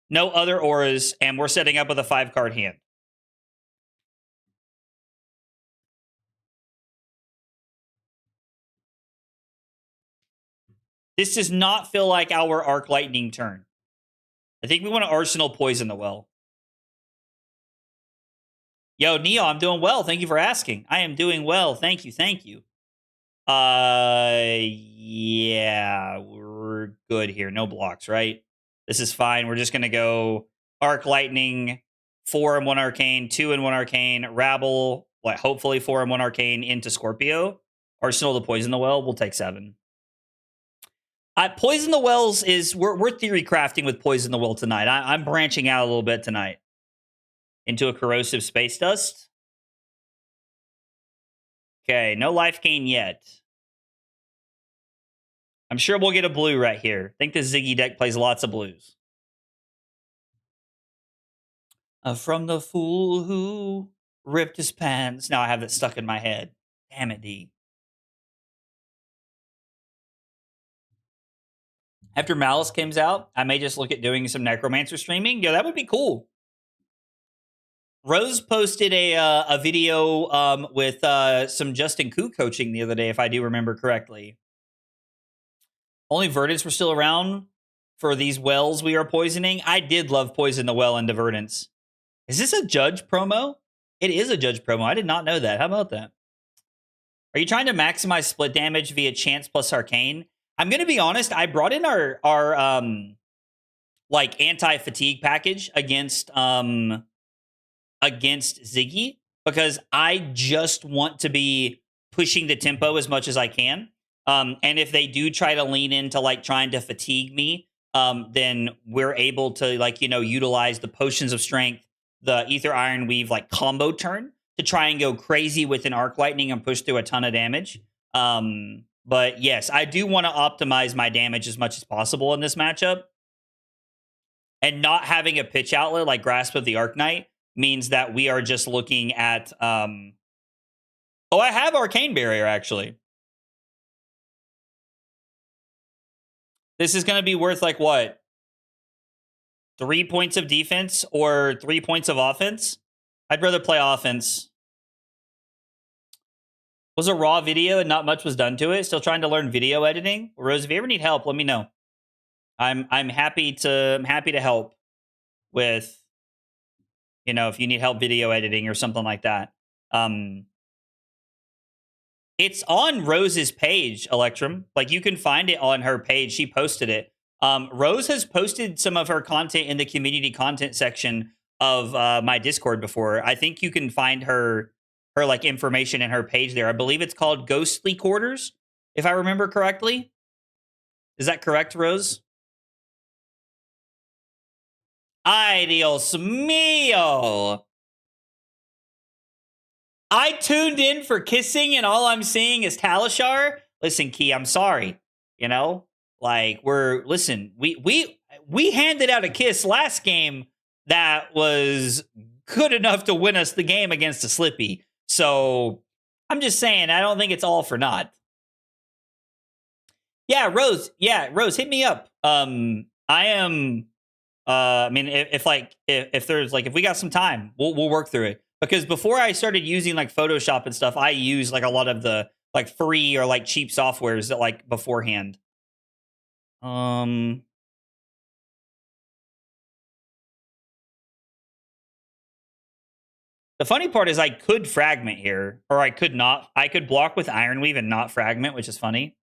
no other auras, and we're setting up with a 5-card hand. This does not feel like our Arc Lightning turn. I think we want to Arsenal Poison the Well. Yo, Neo, I'm doing well. Thank you for asking. I am doing well. Thank you. Thank you. Yeah, we're good here. No blocks, right? This is fine. We're just going to go Arc Lightning, 4 and 1 Arcane, 2 and 1 Arcane, Rabble, hopefully 4 and 1 Arcane into Scorpio. Arsenal to Poison the Well. We'll take 7. Poison the Wells is we're theory crafting with Poison the Well tonight. I'm branching out a little bit tonight into a Corrosive Space Dust. Okay, no life gain yet. I'm sure we'll get a blue right here. I think the Zyggy deck plays lots of blues. From the fool who ripped his pants. Now I have that stuck in my head. Damn it, D. After Malice comes out, I may just look at doing some Necromancer streaming. Yo, that would be cool. Rose posted a video with some Justin Koo coaching the other day, if I do remember correctly. Only Verdants were still around for these wells we are poisoning. I did love Poison the Well into Verdants. Is this a Judge promo? It is a Judge promo. I did not know that. How about that? Are you trying to maximize split damage via Chance plus Arcane? I'm going to be honest. I brought in our like anti-fatigue package against Zyggy, because I just want to be pushing the tempo as much as I can. And if they do try to lean into like trying to fatigue me, then we're able to like, utilize the potions of strength, the ether iron weave like combo turn to try and go crazy with an arc lightning and push through a ton of damage. But yes, I do want to optimize my damage as much as possible in this matchup. And not having a pitch outlet like Grasp of the Arknight means that we are just looking at I have Arcane Barrier actually. This is going to be worth like what? 3 points of defense or 3 points of offense? I'd rather play offense. Was a raw video and not much was done to it. Still trying to learn video editing. Rose, if you ever need help, let me know. I'm happy to help with, if you need help video editing or something like that. It's on Rose's page, Electrum. Like, you can find it on her page. She posted it. Rose has posted some of her content in the community content section of my Discord before. I think you can find her like information in her page there. I believe it's called Ghostly Quarters, if I remember correctly. Is that correct, Rose? Ay, Dios mío. I tuned in for kissing and all I'm seeing is Talishar. Listen, Key, I'm sorry. Like we handed out a kiss last game that was good enough to win us the game against a Slippy. So I'm just saying, I don't think it's all for naught. Yeah, Rose, hit me up. I am I mean, if there's like, if we got some time, we'll work through it. Because before I started using like Photoshop and stuff, I use like a lot of the like free or like cheap softwares that like beforehand. The funny part is I could fragment here, or I could not. I could block with Iron Weave and not fragment, which is funny.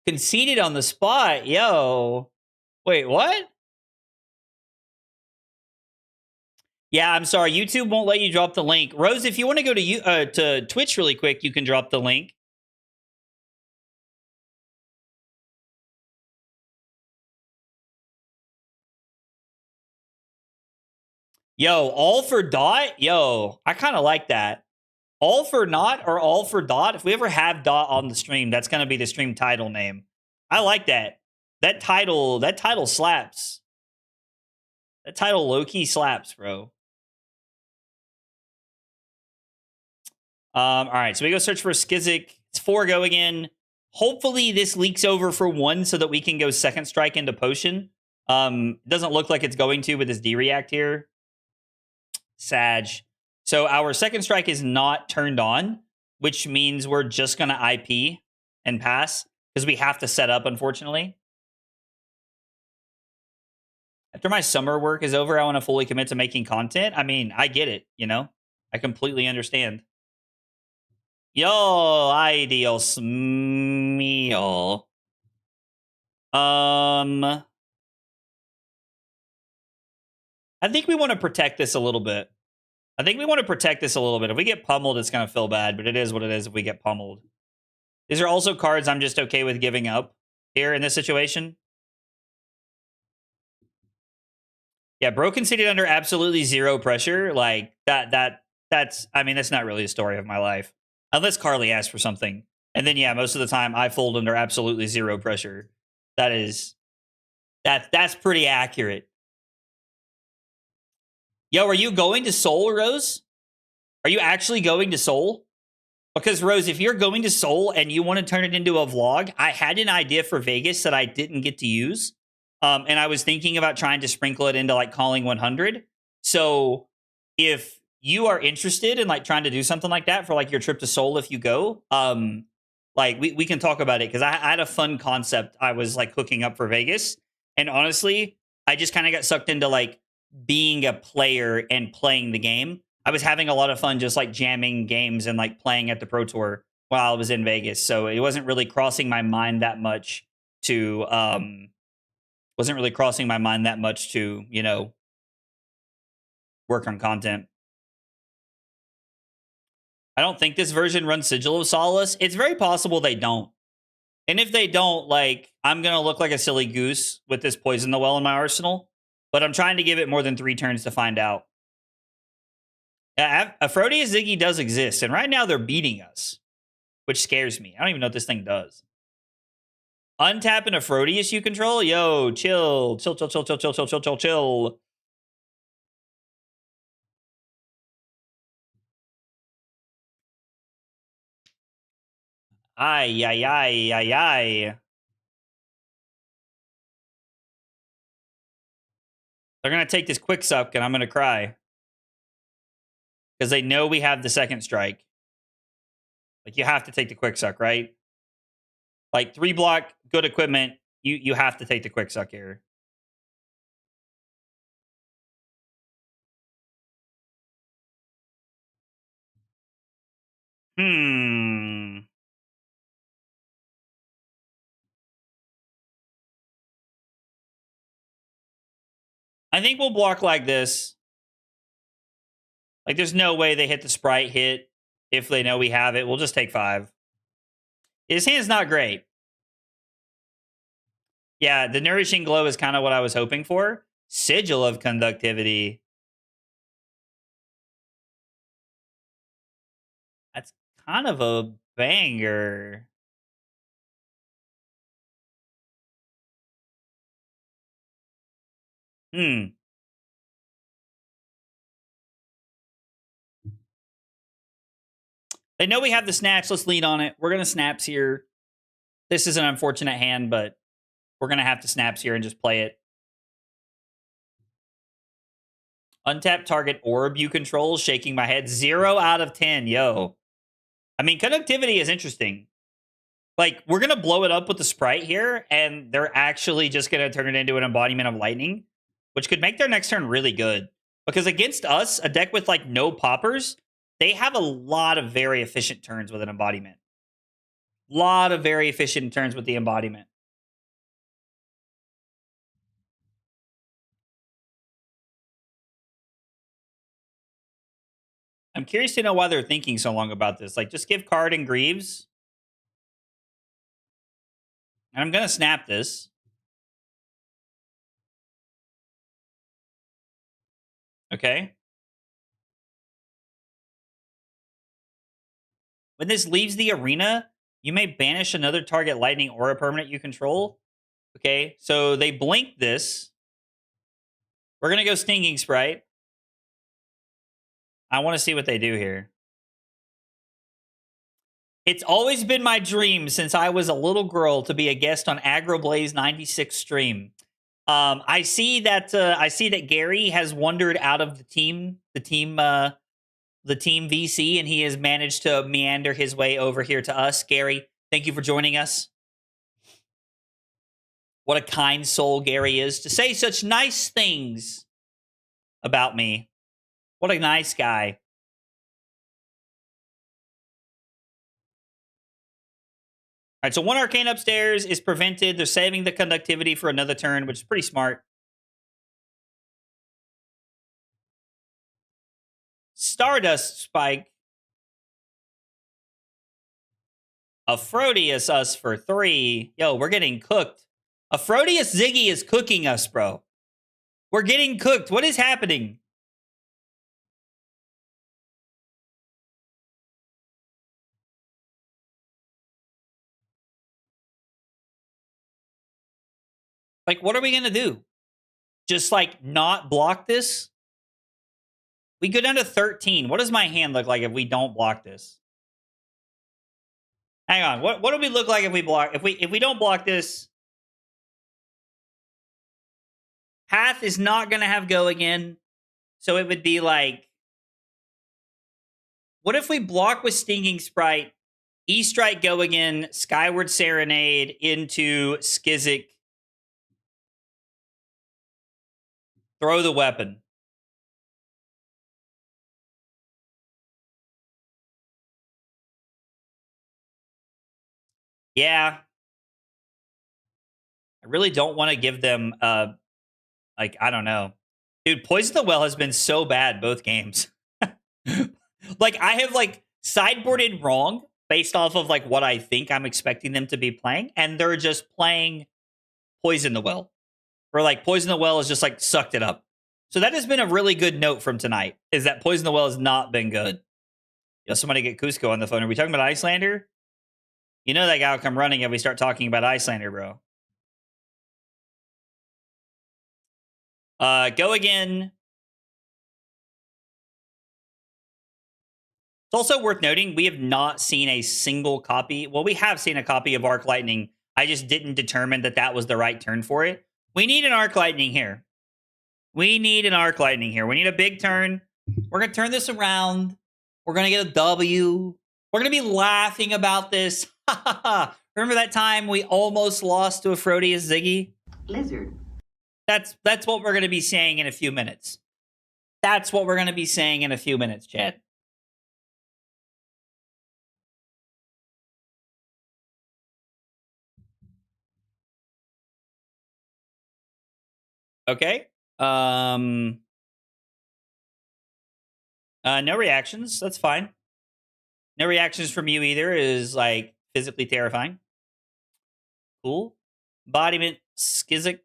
Conceded on the spot, yo. Wait, what? Yeah, I'm sorry. YouTube won't let you drop the link. Rose, if you want to go to Twitch really quick, you can drop the link. Yo, all for dot? Yo, I kind of like that. All for not or all for dot? If we ever have dot on the stream, that's going to be the stream title name. I like that. That title slaps. That title low-key slaps, bro. All right, so we go search for Skizzik. It's 4 go again. Hopefully this leaks over for 1 so that we can go second strike into potion. Doesn't look like it's going to with this D-react here. Sag. So our second strike is not turned on, which means we're just going to IP and pass because we have to set up, unfortunately. After my summer work is over, I want to fully commit to making content. I mean, I get it, I completely understand. Yo, ay Dios mío. I think we want to protect this a little bit. If we get pummeled, it's going to feel bad, but it is what it is if we get pummeled. These are also cards I'm just okay with giving up here in this situation. Yeah, bro conceded under absolutely zero pressure. Like, that's, I mean, that's not really a story of my life. Unless Carly asks for something. And then, yeah, most of the time I fold under absolutely zero pressure. That's pretty accurate. Yo, are you going to Seoul, Rose? Are you actually going to Seoul? Because, Rose, if you're going to Seoul and you want to turn it into a vlog, I had an idea for Vegas that I didn't get to use. And I was thinking about trying to sprinkle it into, like, Calling 100. So if you are interested in, like, trying to do something like that for, like, your trip to Seoul if you go, like, we can talk about it. Because I had a fun concept I was, like, hooking up for Vegas. And honestly, I just kind of got sucked into, like, being a player and playing the game. I was having a lot of fun just like jamming games and like playing at the Pro Tour while I was in Vegas. So it wasn't really crossing my mind that much to work on content. I don't think this version runs Sigil of Solace. It's very possible they don't. And if they don't, like, I'm going to look like a silly goose with this Poison the Well in my arsenal. But I'm trying to give it more than 3 turns to find out. Aphrodite Zyggy does exist. And right now they're beating us, which scares me. I don't even know what this thing does. Untap an Aphrodite you control? Yo, chill. Chill, chill, chill, chill, chill, chill, chill, chill, chill. Ay, ay, ay, ay, ay. They're going to take this quick suck, and I'm going to cry. Because they know we have the second strike. Like, you have to take the quick suck, right? Like, 3 block, good equipment. You have to take the quick suck here. I think we'll block like this. Like, there's no way they hit the sprite hit if they know we have it. We'll just take 5. His hand's not great. Yeah, the Nourishing Glow is kind of what I was hoping for. Sigil of Conductivity. That's kind of a banger. They know we have the snatch. Let's lead on it. We're going to snaps here. This is an unfortunate hand, but we're going to have to snaps here and just play it. Untap target orb you control. Shaking my head. 0 out of 10. Yo. I mean, Conductivity is interesting. Like, we're going to blow it up with the sprite here, and they're actually just going to turn it into an embodiment of lightning, which could make their next turn really good. Because against us, a deck with, like, no poppers, they have a lot of very efficient turns with an embodiment. Lot of very efficient turns with the embodiment. I'm curious to know why they're thinking so long about this. Like, just give Card and Greaves. And I'm going to snap this. Okay. When this leaves the arena, you may banish another target lightning or a permanent you control. Okay, so they blinked this. We're going to go Stinging Sprite. I want to see what they do here. It's always been my dream since I was a little girl to be a guest on Agroblaze 96 stream. I see that Gary has wandered out of the team VC, and he has managed to meander his way over here to us. Gary, thank you for joining us. What a kind soul Gary is to say such nice things about me. What a nice guy. All right, so 1 Arcane upstairs is prevented. They're saving the Conductivity for another turn, which is pretty smart. Stardust Spike. Aphrodite us for 3. Yo, we're getting cooked. Aphrodite Zyggy is cooking us, bro. We're getting cooked. What is happening? Like, what are we going to do? Just, like, not block this? We go down to 13. What does my hand look like if we don't block this? Hang on. What do we look like if we block? If we don't block this, Path is not going to have go again. So it would be like, what if we block with Stinging Sprite, E-Strike go again, Skyward Serenade into Skizzik, throw the weapon. Yeah. I really don't want to give them, like, I don't know. Dude, Poison the Well has been so bad both games. Like, I have, like, sideboarded wrong based off of, like, what I think I'm expecting them to be playing, and they're just playing Poison the Well. Or, like, Poison the Well has just, like, sucked it up. So that has been a really good note from tonight, is that Poison the Well has not been good. Yo, somebody get Cusco on the phone. Are we talking about Icelander? You know that guy will come running if we start talking about Icelander, bro. Go again. It's also worth noting we have not seen a single copy. Well, we have seen a copy of Arc Lightning. I just didn't determine that that was the right turn for it. We need an Arc Lightning here. We need an Arc Lightning here. We need a big turn. We're going to turn this around. We're going to get a W. We're going to be laughing about this. Remember that time we almost lost to a Frodius Ziggy? Lizard. That's what we're going to be saying in a few minutes. That's what we're going to be saying in a few minutes, Chad. Okay. No reactions. That's fine. No reactions from you either is like physically terrifying. Cool. Embodiment, Skizzik.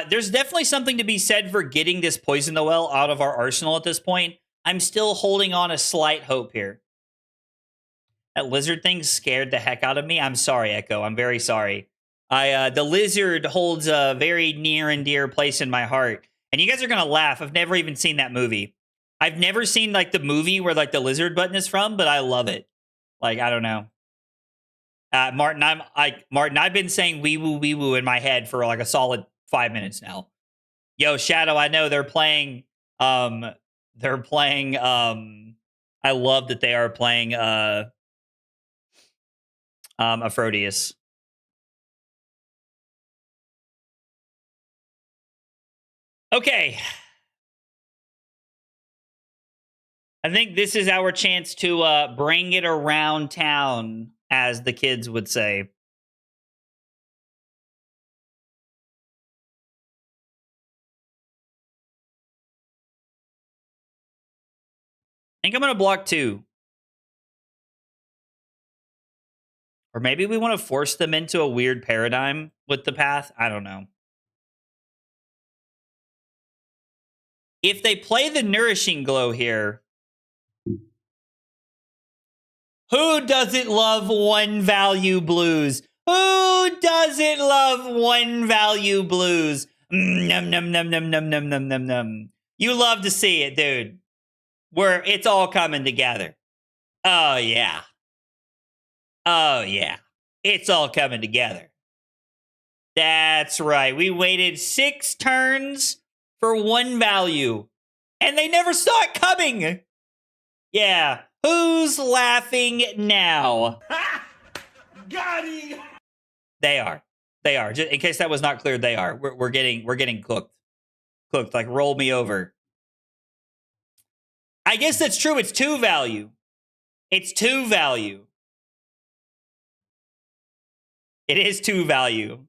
There's definitely something to be said for getting this Poison the Well out of our arsenal at this point. I'm still holding on a slight hope here. That lizard thing scared the heck out of me. I'm sorry, Echo. I'm very sorry. The lizard holds a very near and dear place in my heart. And you guys are going to laugh. I've never even seen that movie. I've never seen like the movie where like the lizard button is from, but I love it. Like, I don't know. Martin, I've been saying wee woo in my head for like a solid 5 minutes now. Yo, Shadow, I know they're playing I love that they are playing Aphrodisias. Okay. I think this is our chance to bring it around town, as the kids would say. I think I'm going to block 2. Or maybe we want to force them into a weird paradigm with the path. I don't know. If they play the Nourishing Glow here, who doesn't love 1 value blues? Who doesn't love 1 value blues? Num num num num num num num num num. You love to see it, dude. Where it's all coming together. Oh yeah. Oh yeah. It's all coming together. That's right. We waited 6 turns for 1 value. And they never saw it coming. Yeah. Who's laughing now? Got him! They are. They are. Just in case that was not clear, they are. We're getting cooked. Cooked. Like, roll me over. I guess that's true. It's 2 value. It's 2 value. It is 2 value.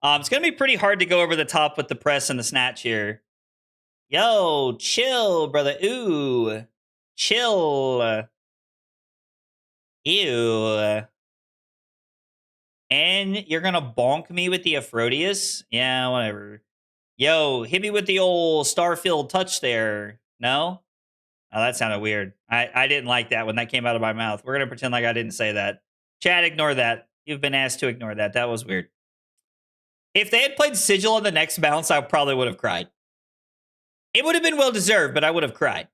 It's going to be pretty hard to go over the top with the press and the snatch here. Yo, chill, brother. Ooh. Chill. Ew. And you're going to bonk me with the Aphrodisias? Yeah, whatever. Yo, hit me with the old Starfield touch there. No? Oh, that sounded weird. I didn't like that when that came out of my mouth. We're going to pretend like I didn't say that. Chad, ignore that. You've been asked to ignore that. That was weird. If they had played Sigil on the next bounce, I probably would have cried. It would have been well-deserved, but I would have cried.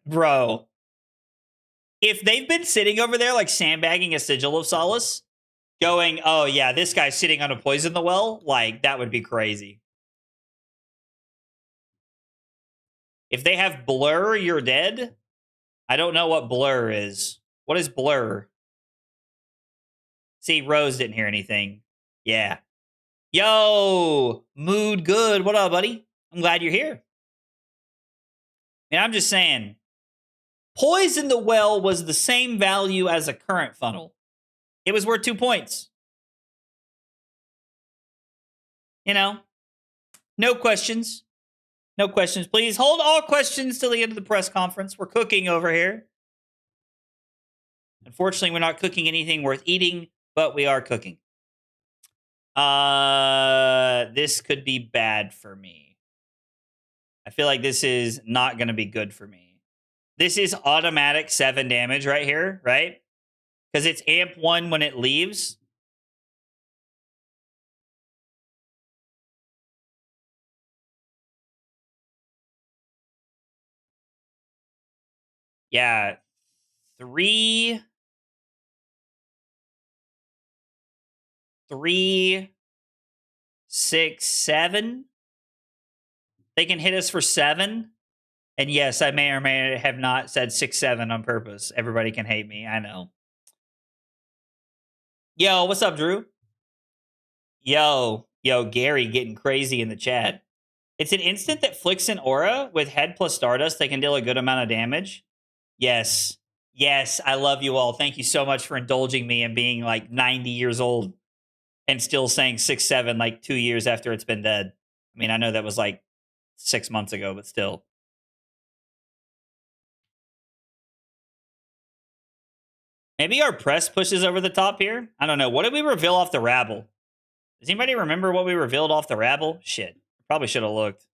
Bro. If they've been sitting over there like sandbagging a Sigil of Solace, going, oh yeah, this guy's sitting on a Poison the Well, like, that would be crazy. If they have Blur, you're dead? I don't know what Blur is. What is Blur? See, Rose didn't hear anything. Yeah. Yo, mood good. What up, buddy? I'm glad you're here. And I'm just saying, Poison the Well was the same value as a current funnel. It was worth 2 points. You know, no questions. No questions, please. Hold all questions till the end of the press conference. We're cooking over here. Unfortunately, we're not cooking anything worth eating, but we are cooking. This could be bad for me. I feel like this is not going to be good for me. This is automatic 7 damage right here, right? Because it's amp 1 when it leaves. Yeah. 3, 6, 7. They can hit us for 7. And yes, I may or may have not said 6, 7 on purpose. Everybody can hate me. I know. Yo, what's up, Drew? Yo, Gary getting crazy in the chat. It's an instant that flicks an aura with head plus Stardust. They can deal a good amount of damage. Yes. Yes, I love you all. Thank you so much for indulging me and being like 90 years old and still saying 6, 7 like 2 years after it's been dead. I mean, I know that was like 6 months ago, but still. Maybe our press pushes over the top here. I don't know. What did we reveal off the rabble? Does anybody remember what we revealed off the rabble? Shit. Probably should have looked.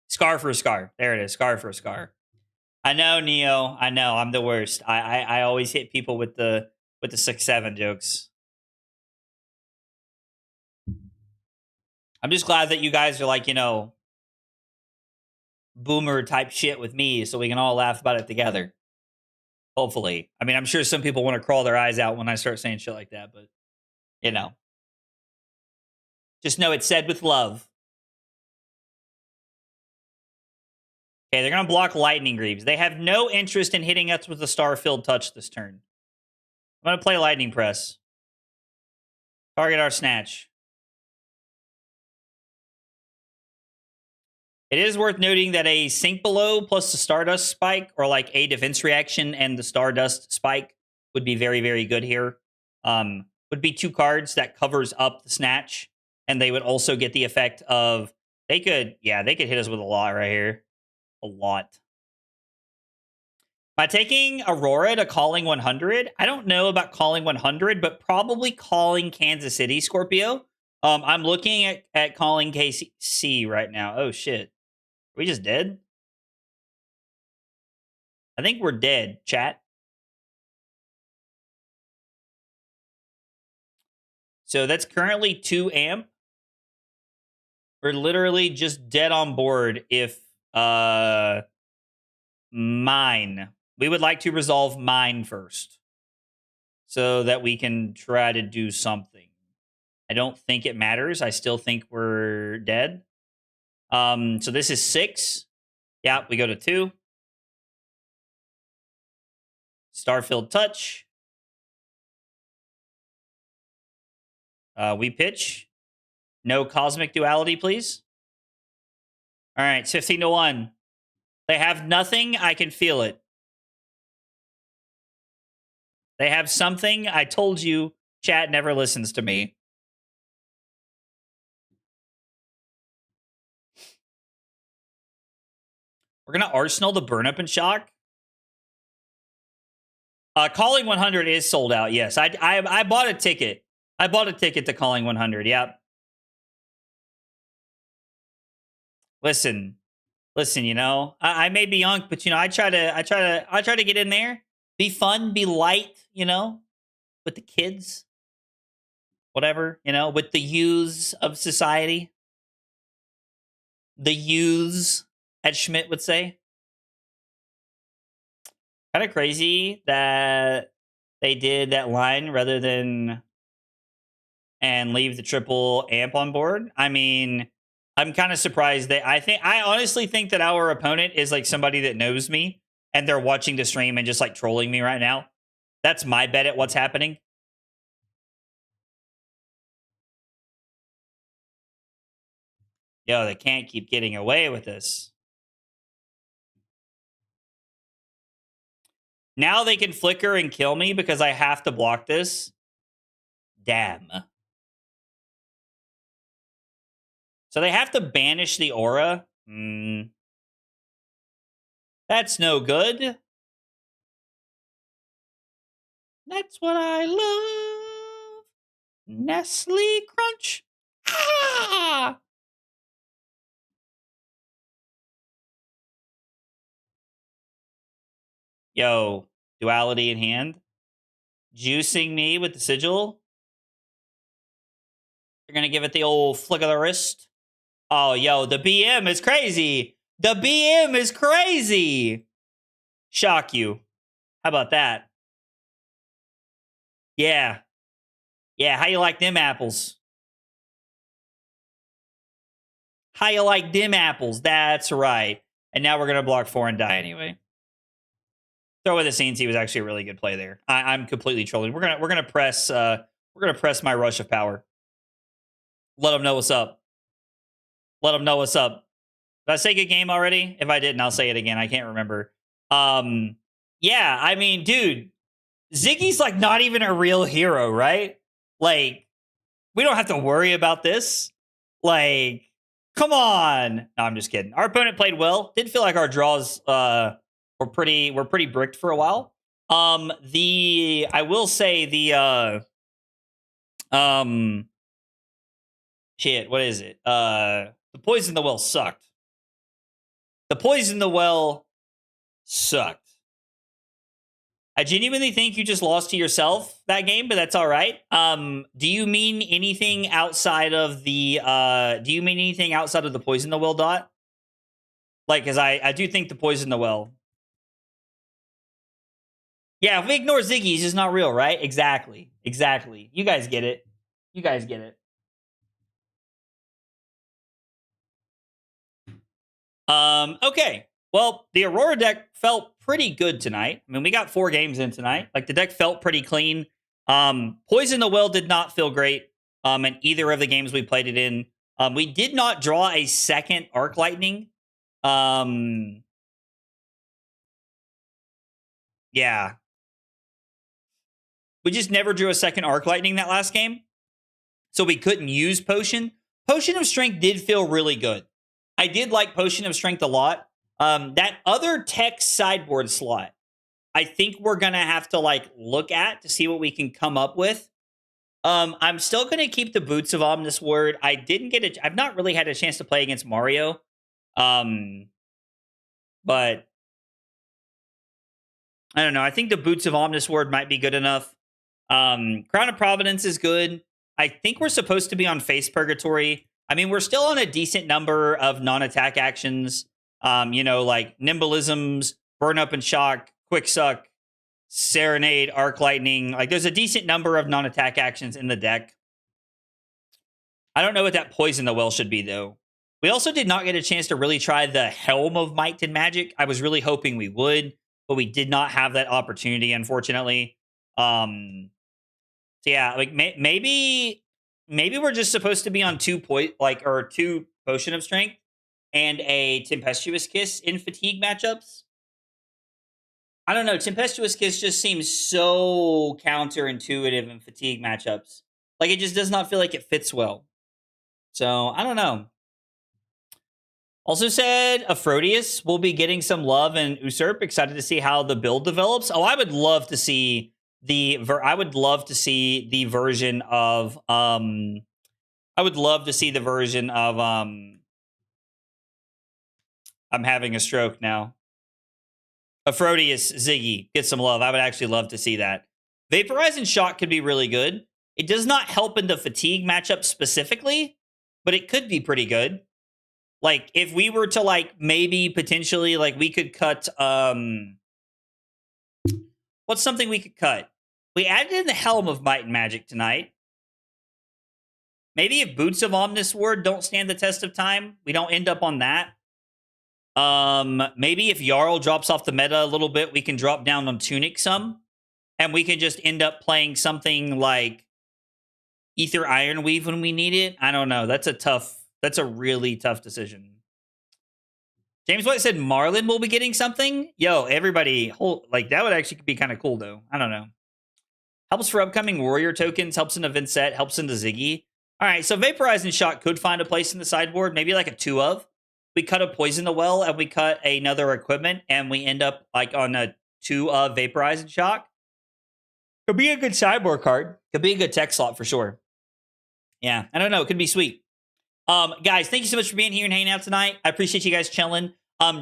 Scar for a scar. There it is. Scar for a scar. I know, Neo. I know. I'm the worst. I always hit people with the 6, 7 jokes. I'm just glad that you guys are like, you know, boomer type shit with me so we can all laugh about it together. Hopefully. I mean, I'm sure some people want to crawl their eyes out when I start saying shit like that, but you know. Just know it's said with love. Okay, they're going to block Lightning Greaves. They have no interest in hitting us with a Star-Filled Touch this turn. I'm going to play Lightning Press. Target our Snatch. It is worth noting that a Sink Below plus the Stardust Spike, or like a defense reaction and the Stardust Spike, would be very, very good here. Would be 2 cards that covers up the Snatch, and they would also get the effect of they could hit us with a lot right here. A lot. By taking Aurora to calling 100, I don't know about calling 100, but probably calling Kansas City, Scorpio. I'm looking at calling KC right now. Oh, shit. Are we just dead? I think we're dead, chat. So that's currently 2 amp. We're literally just dead on board if mine. We would like to resolve mine first so that we can try to do something. I don't think it matters. I still think we're dead. So this is 6. Yeah, we go to 2. Starfield Touch. We pitch. No Cosmic Duality, please. All right, it's 15-1. They have nothing. I can feel it. They have something. I told you, chat never listens to me. We're going to Arsenal the Burn Up and Shock. Calling 100 is sold out, yes. I bought a ticket. I bought a ticket to Calling 100, yep. Listen, you know, I may be young, but you know, I try to get in there, be fun, be light, you know, with the kids, whatever, you know, with the youths of society, the youths, as Schmidt would say. Kind of crazy that they did that line rather than and leave the triple amp on board. I mean, I'm kind of surprised that I honestly think that our opponent is like somebody that knows me and they're watching the stream and just like trolling me right now. That's my bet at what's happening. Yo, they can't keep getting away with this. Now they can flicker and kill me because I have to block this. Damn. So they have to banish the Aura. That's no good. That's what I love. Nestle Crunch. Ah! Yo, duality in hand. Juicing me with the sigil. You're going to give it the old flick of the wrist. Oh, yo, the BM is crazy. The BM is crazy. Shock you. How about that? Yeah. Yeah, how you like them apples? How you like them apples? That's right. And now we're going to block 4 and die anyway. Throw away the scenes. He was actually a really good play there. I'm completely trolling. We're gonna press my rush of power. Let them know what's up. Let them know what's up. Did I say good game already? If I didn't, I'll say it again. I can't remember. Yeah, I mean, dude, Ziggy's like not even a real hero, right? Like, we don't have to worry about this. Like, come on. No, I'm just kidding. Our opponent played well. Did feel like our draws were pretty bricked for a while. I will say the shit, what is it? The poison in the well sucked. The poison in the well sucked. I genuinely think you just lost to yourself that game, but that's all right. Do you mean anything outside of the poison in the well dot? Like, because I do think the poison in the well. Yeah, if we ignore Ziggy, he's just not real, right? Exactly. Exactly. You guys get it. You guys get it. Okay. Well, the Aurora deck felt pretty good tonight. I mean, we got 4 games in tonight. Like, the deck felt pretty clean. Poison the Well did not feel great in either of the games we played it in. We did not draw a second Arc Lightning. Yeah. We just never drew a second Arc Lightning that last game. So we couldn't use Potion. Potion of Strength did feel really good. I did like Potion of Strength a lot. That other tech sideboard slot, I think we're going to have to like look at to see what we can come up with. I'm still going to keep the Boots of Omnis Word. I've not really had a chance to play against Mario. But I don't know. I think the Boots of Omnis Word might be good enough. Crown of Providence is good. I think we're supposed to be on Face Purgatory. I mean, we're still on a decent number of non-attack actions. Like Nimbalisms, Burn Up and Shock, Quick Suck, Serenade, Arc Lightning. Like, there's a decent number of non-attack actions in the deck. I don't know what that Poison the Well should be, though. We also did not get a chance to really try the Helm of Might and Magic. I was really hoping we would, but we did not have that opportunity, unfortunately. So yeah, like maybe we're just supposed to be on 2 Potion of Strength and a Tempestuous Kiss in fatigue matchups. I don't know. Tempestuous Kiss just seems so counterintuitive in fatigue matchups. Like, it just does not feel like it fits well. So I don't know. Also said Aphrodius will be getting some love and Usurp. Excited to see how the build develops. Oh, I would love to see the version of I'm having a stroke now. Aphrodius Ziggy get some love. I would actually love to see that. Vaporize and Shock could be really good. It does not help in the fatigue matchup specifically, but it could be pretty good. Like, if we were to, like, maybe potentially, like, we could cut, what's something we could cut? We added in the Helm of Might and Magic tonight. Maybe if Boots of Omnis Word don't stand the test of time, we don't end up on that. Maybe if Jarl drops off the meta a little bit, we can drop down on Tunic some. And we can just end up playing something like Ether Ironweave when we need it. I don't know. That's a really tough decision. James White said Marlin will be getting something. Yo, everybody, like that would actually be kind of cool though. I don't know. Helps for upcoming warrior tokens. Helps in event set. Helps in the Zyggy. All right, so Vaporize and Shock could find a place in the sideboard. Maybe like a 2 of. We cut a Poison the Well and we cut another equipment and we end up like on a 2 of Vaporize and Shock. Could be a good sideboard card. Could be a good tech slot for sure. Yeah, I don't know. It could be sweet. Guys, thank you so much for being here and hanging out tonight. I appreciate you guys chilling.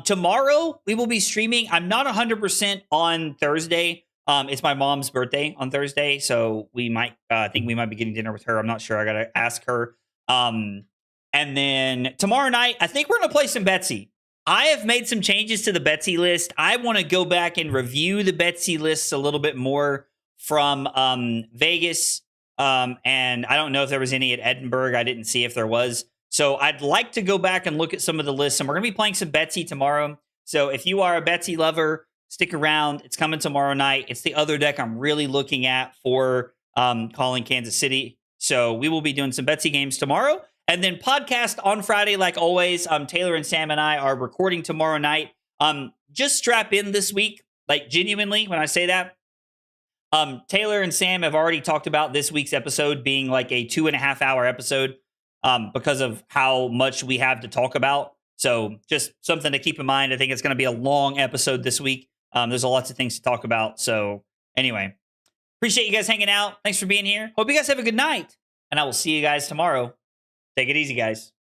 Tomorrow we will be streaming. I'm not 100% on Thursday. It's my mom's birthday on Thursday, so we might think we might be getting dinner with her. I'm not sure. I gotta ask her. And then tomorrow night, I think we're gonna play some Betsy. I have made some changes to the Betsy list. I want to go back and review the Betsy lists a little bit more from Vegas. And I don't know if there was any at Edinburgh. I didn't see if there was. So I'd like to go back and look at some of the lists. And we're going to be playing some Betsy tomorrow. So if you are a Betsy lover, stick around. It's coming tomorrow night. It's the other deck I'm really looking at for calling Kansas City. So we will be doing some Betsy games tomorrow. And then podcast on Friday, like always. Taylor and Sam and I are recording tomorrow night. Just strap in this week. Like genuinely, when I say that. Taylor and Sam have already talked about this week's episode being like a 2.5 hour episode because of how much we have to talk about. So just something to keep in mind. I think it's going to be a long episode this week. There's lots of things to talk about. So anyway, appreciate you guys hanging out. Thanks for being here. Hope you guys have a good night. And I will see you guys tomorrow. Take it easy, guys.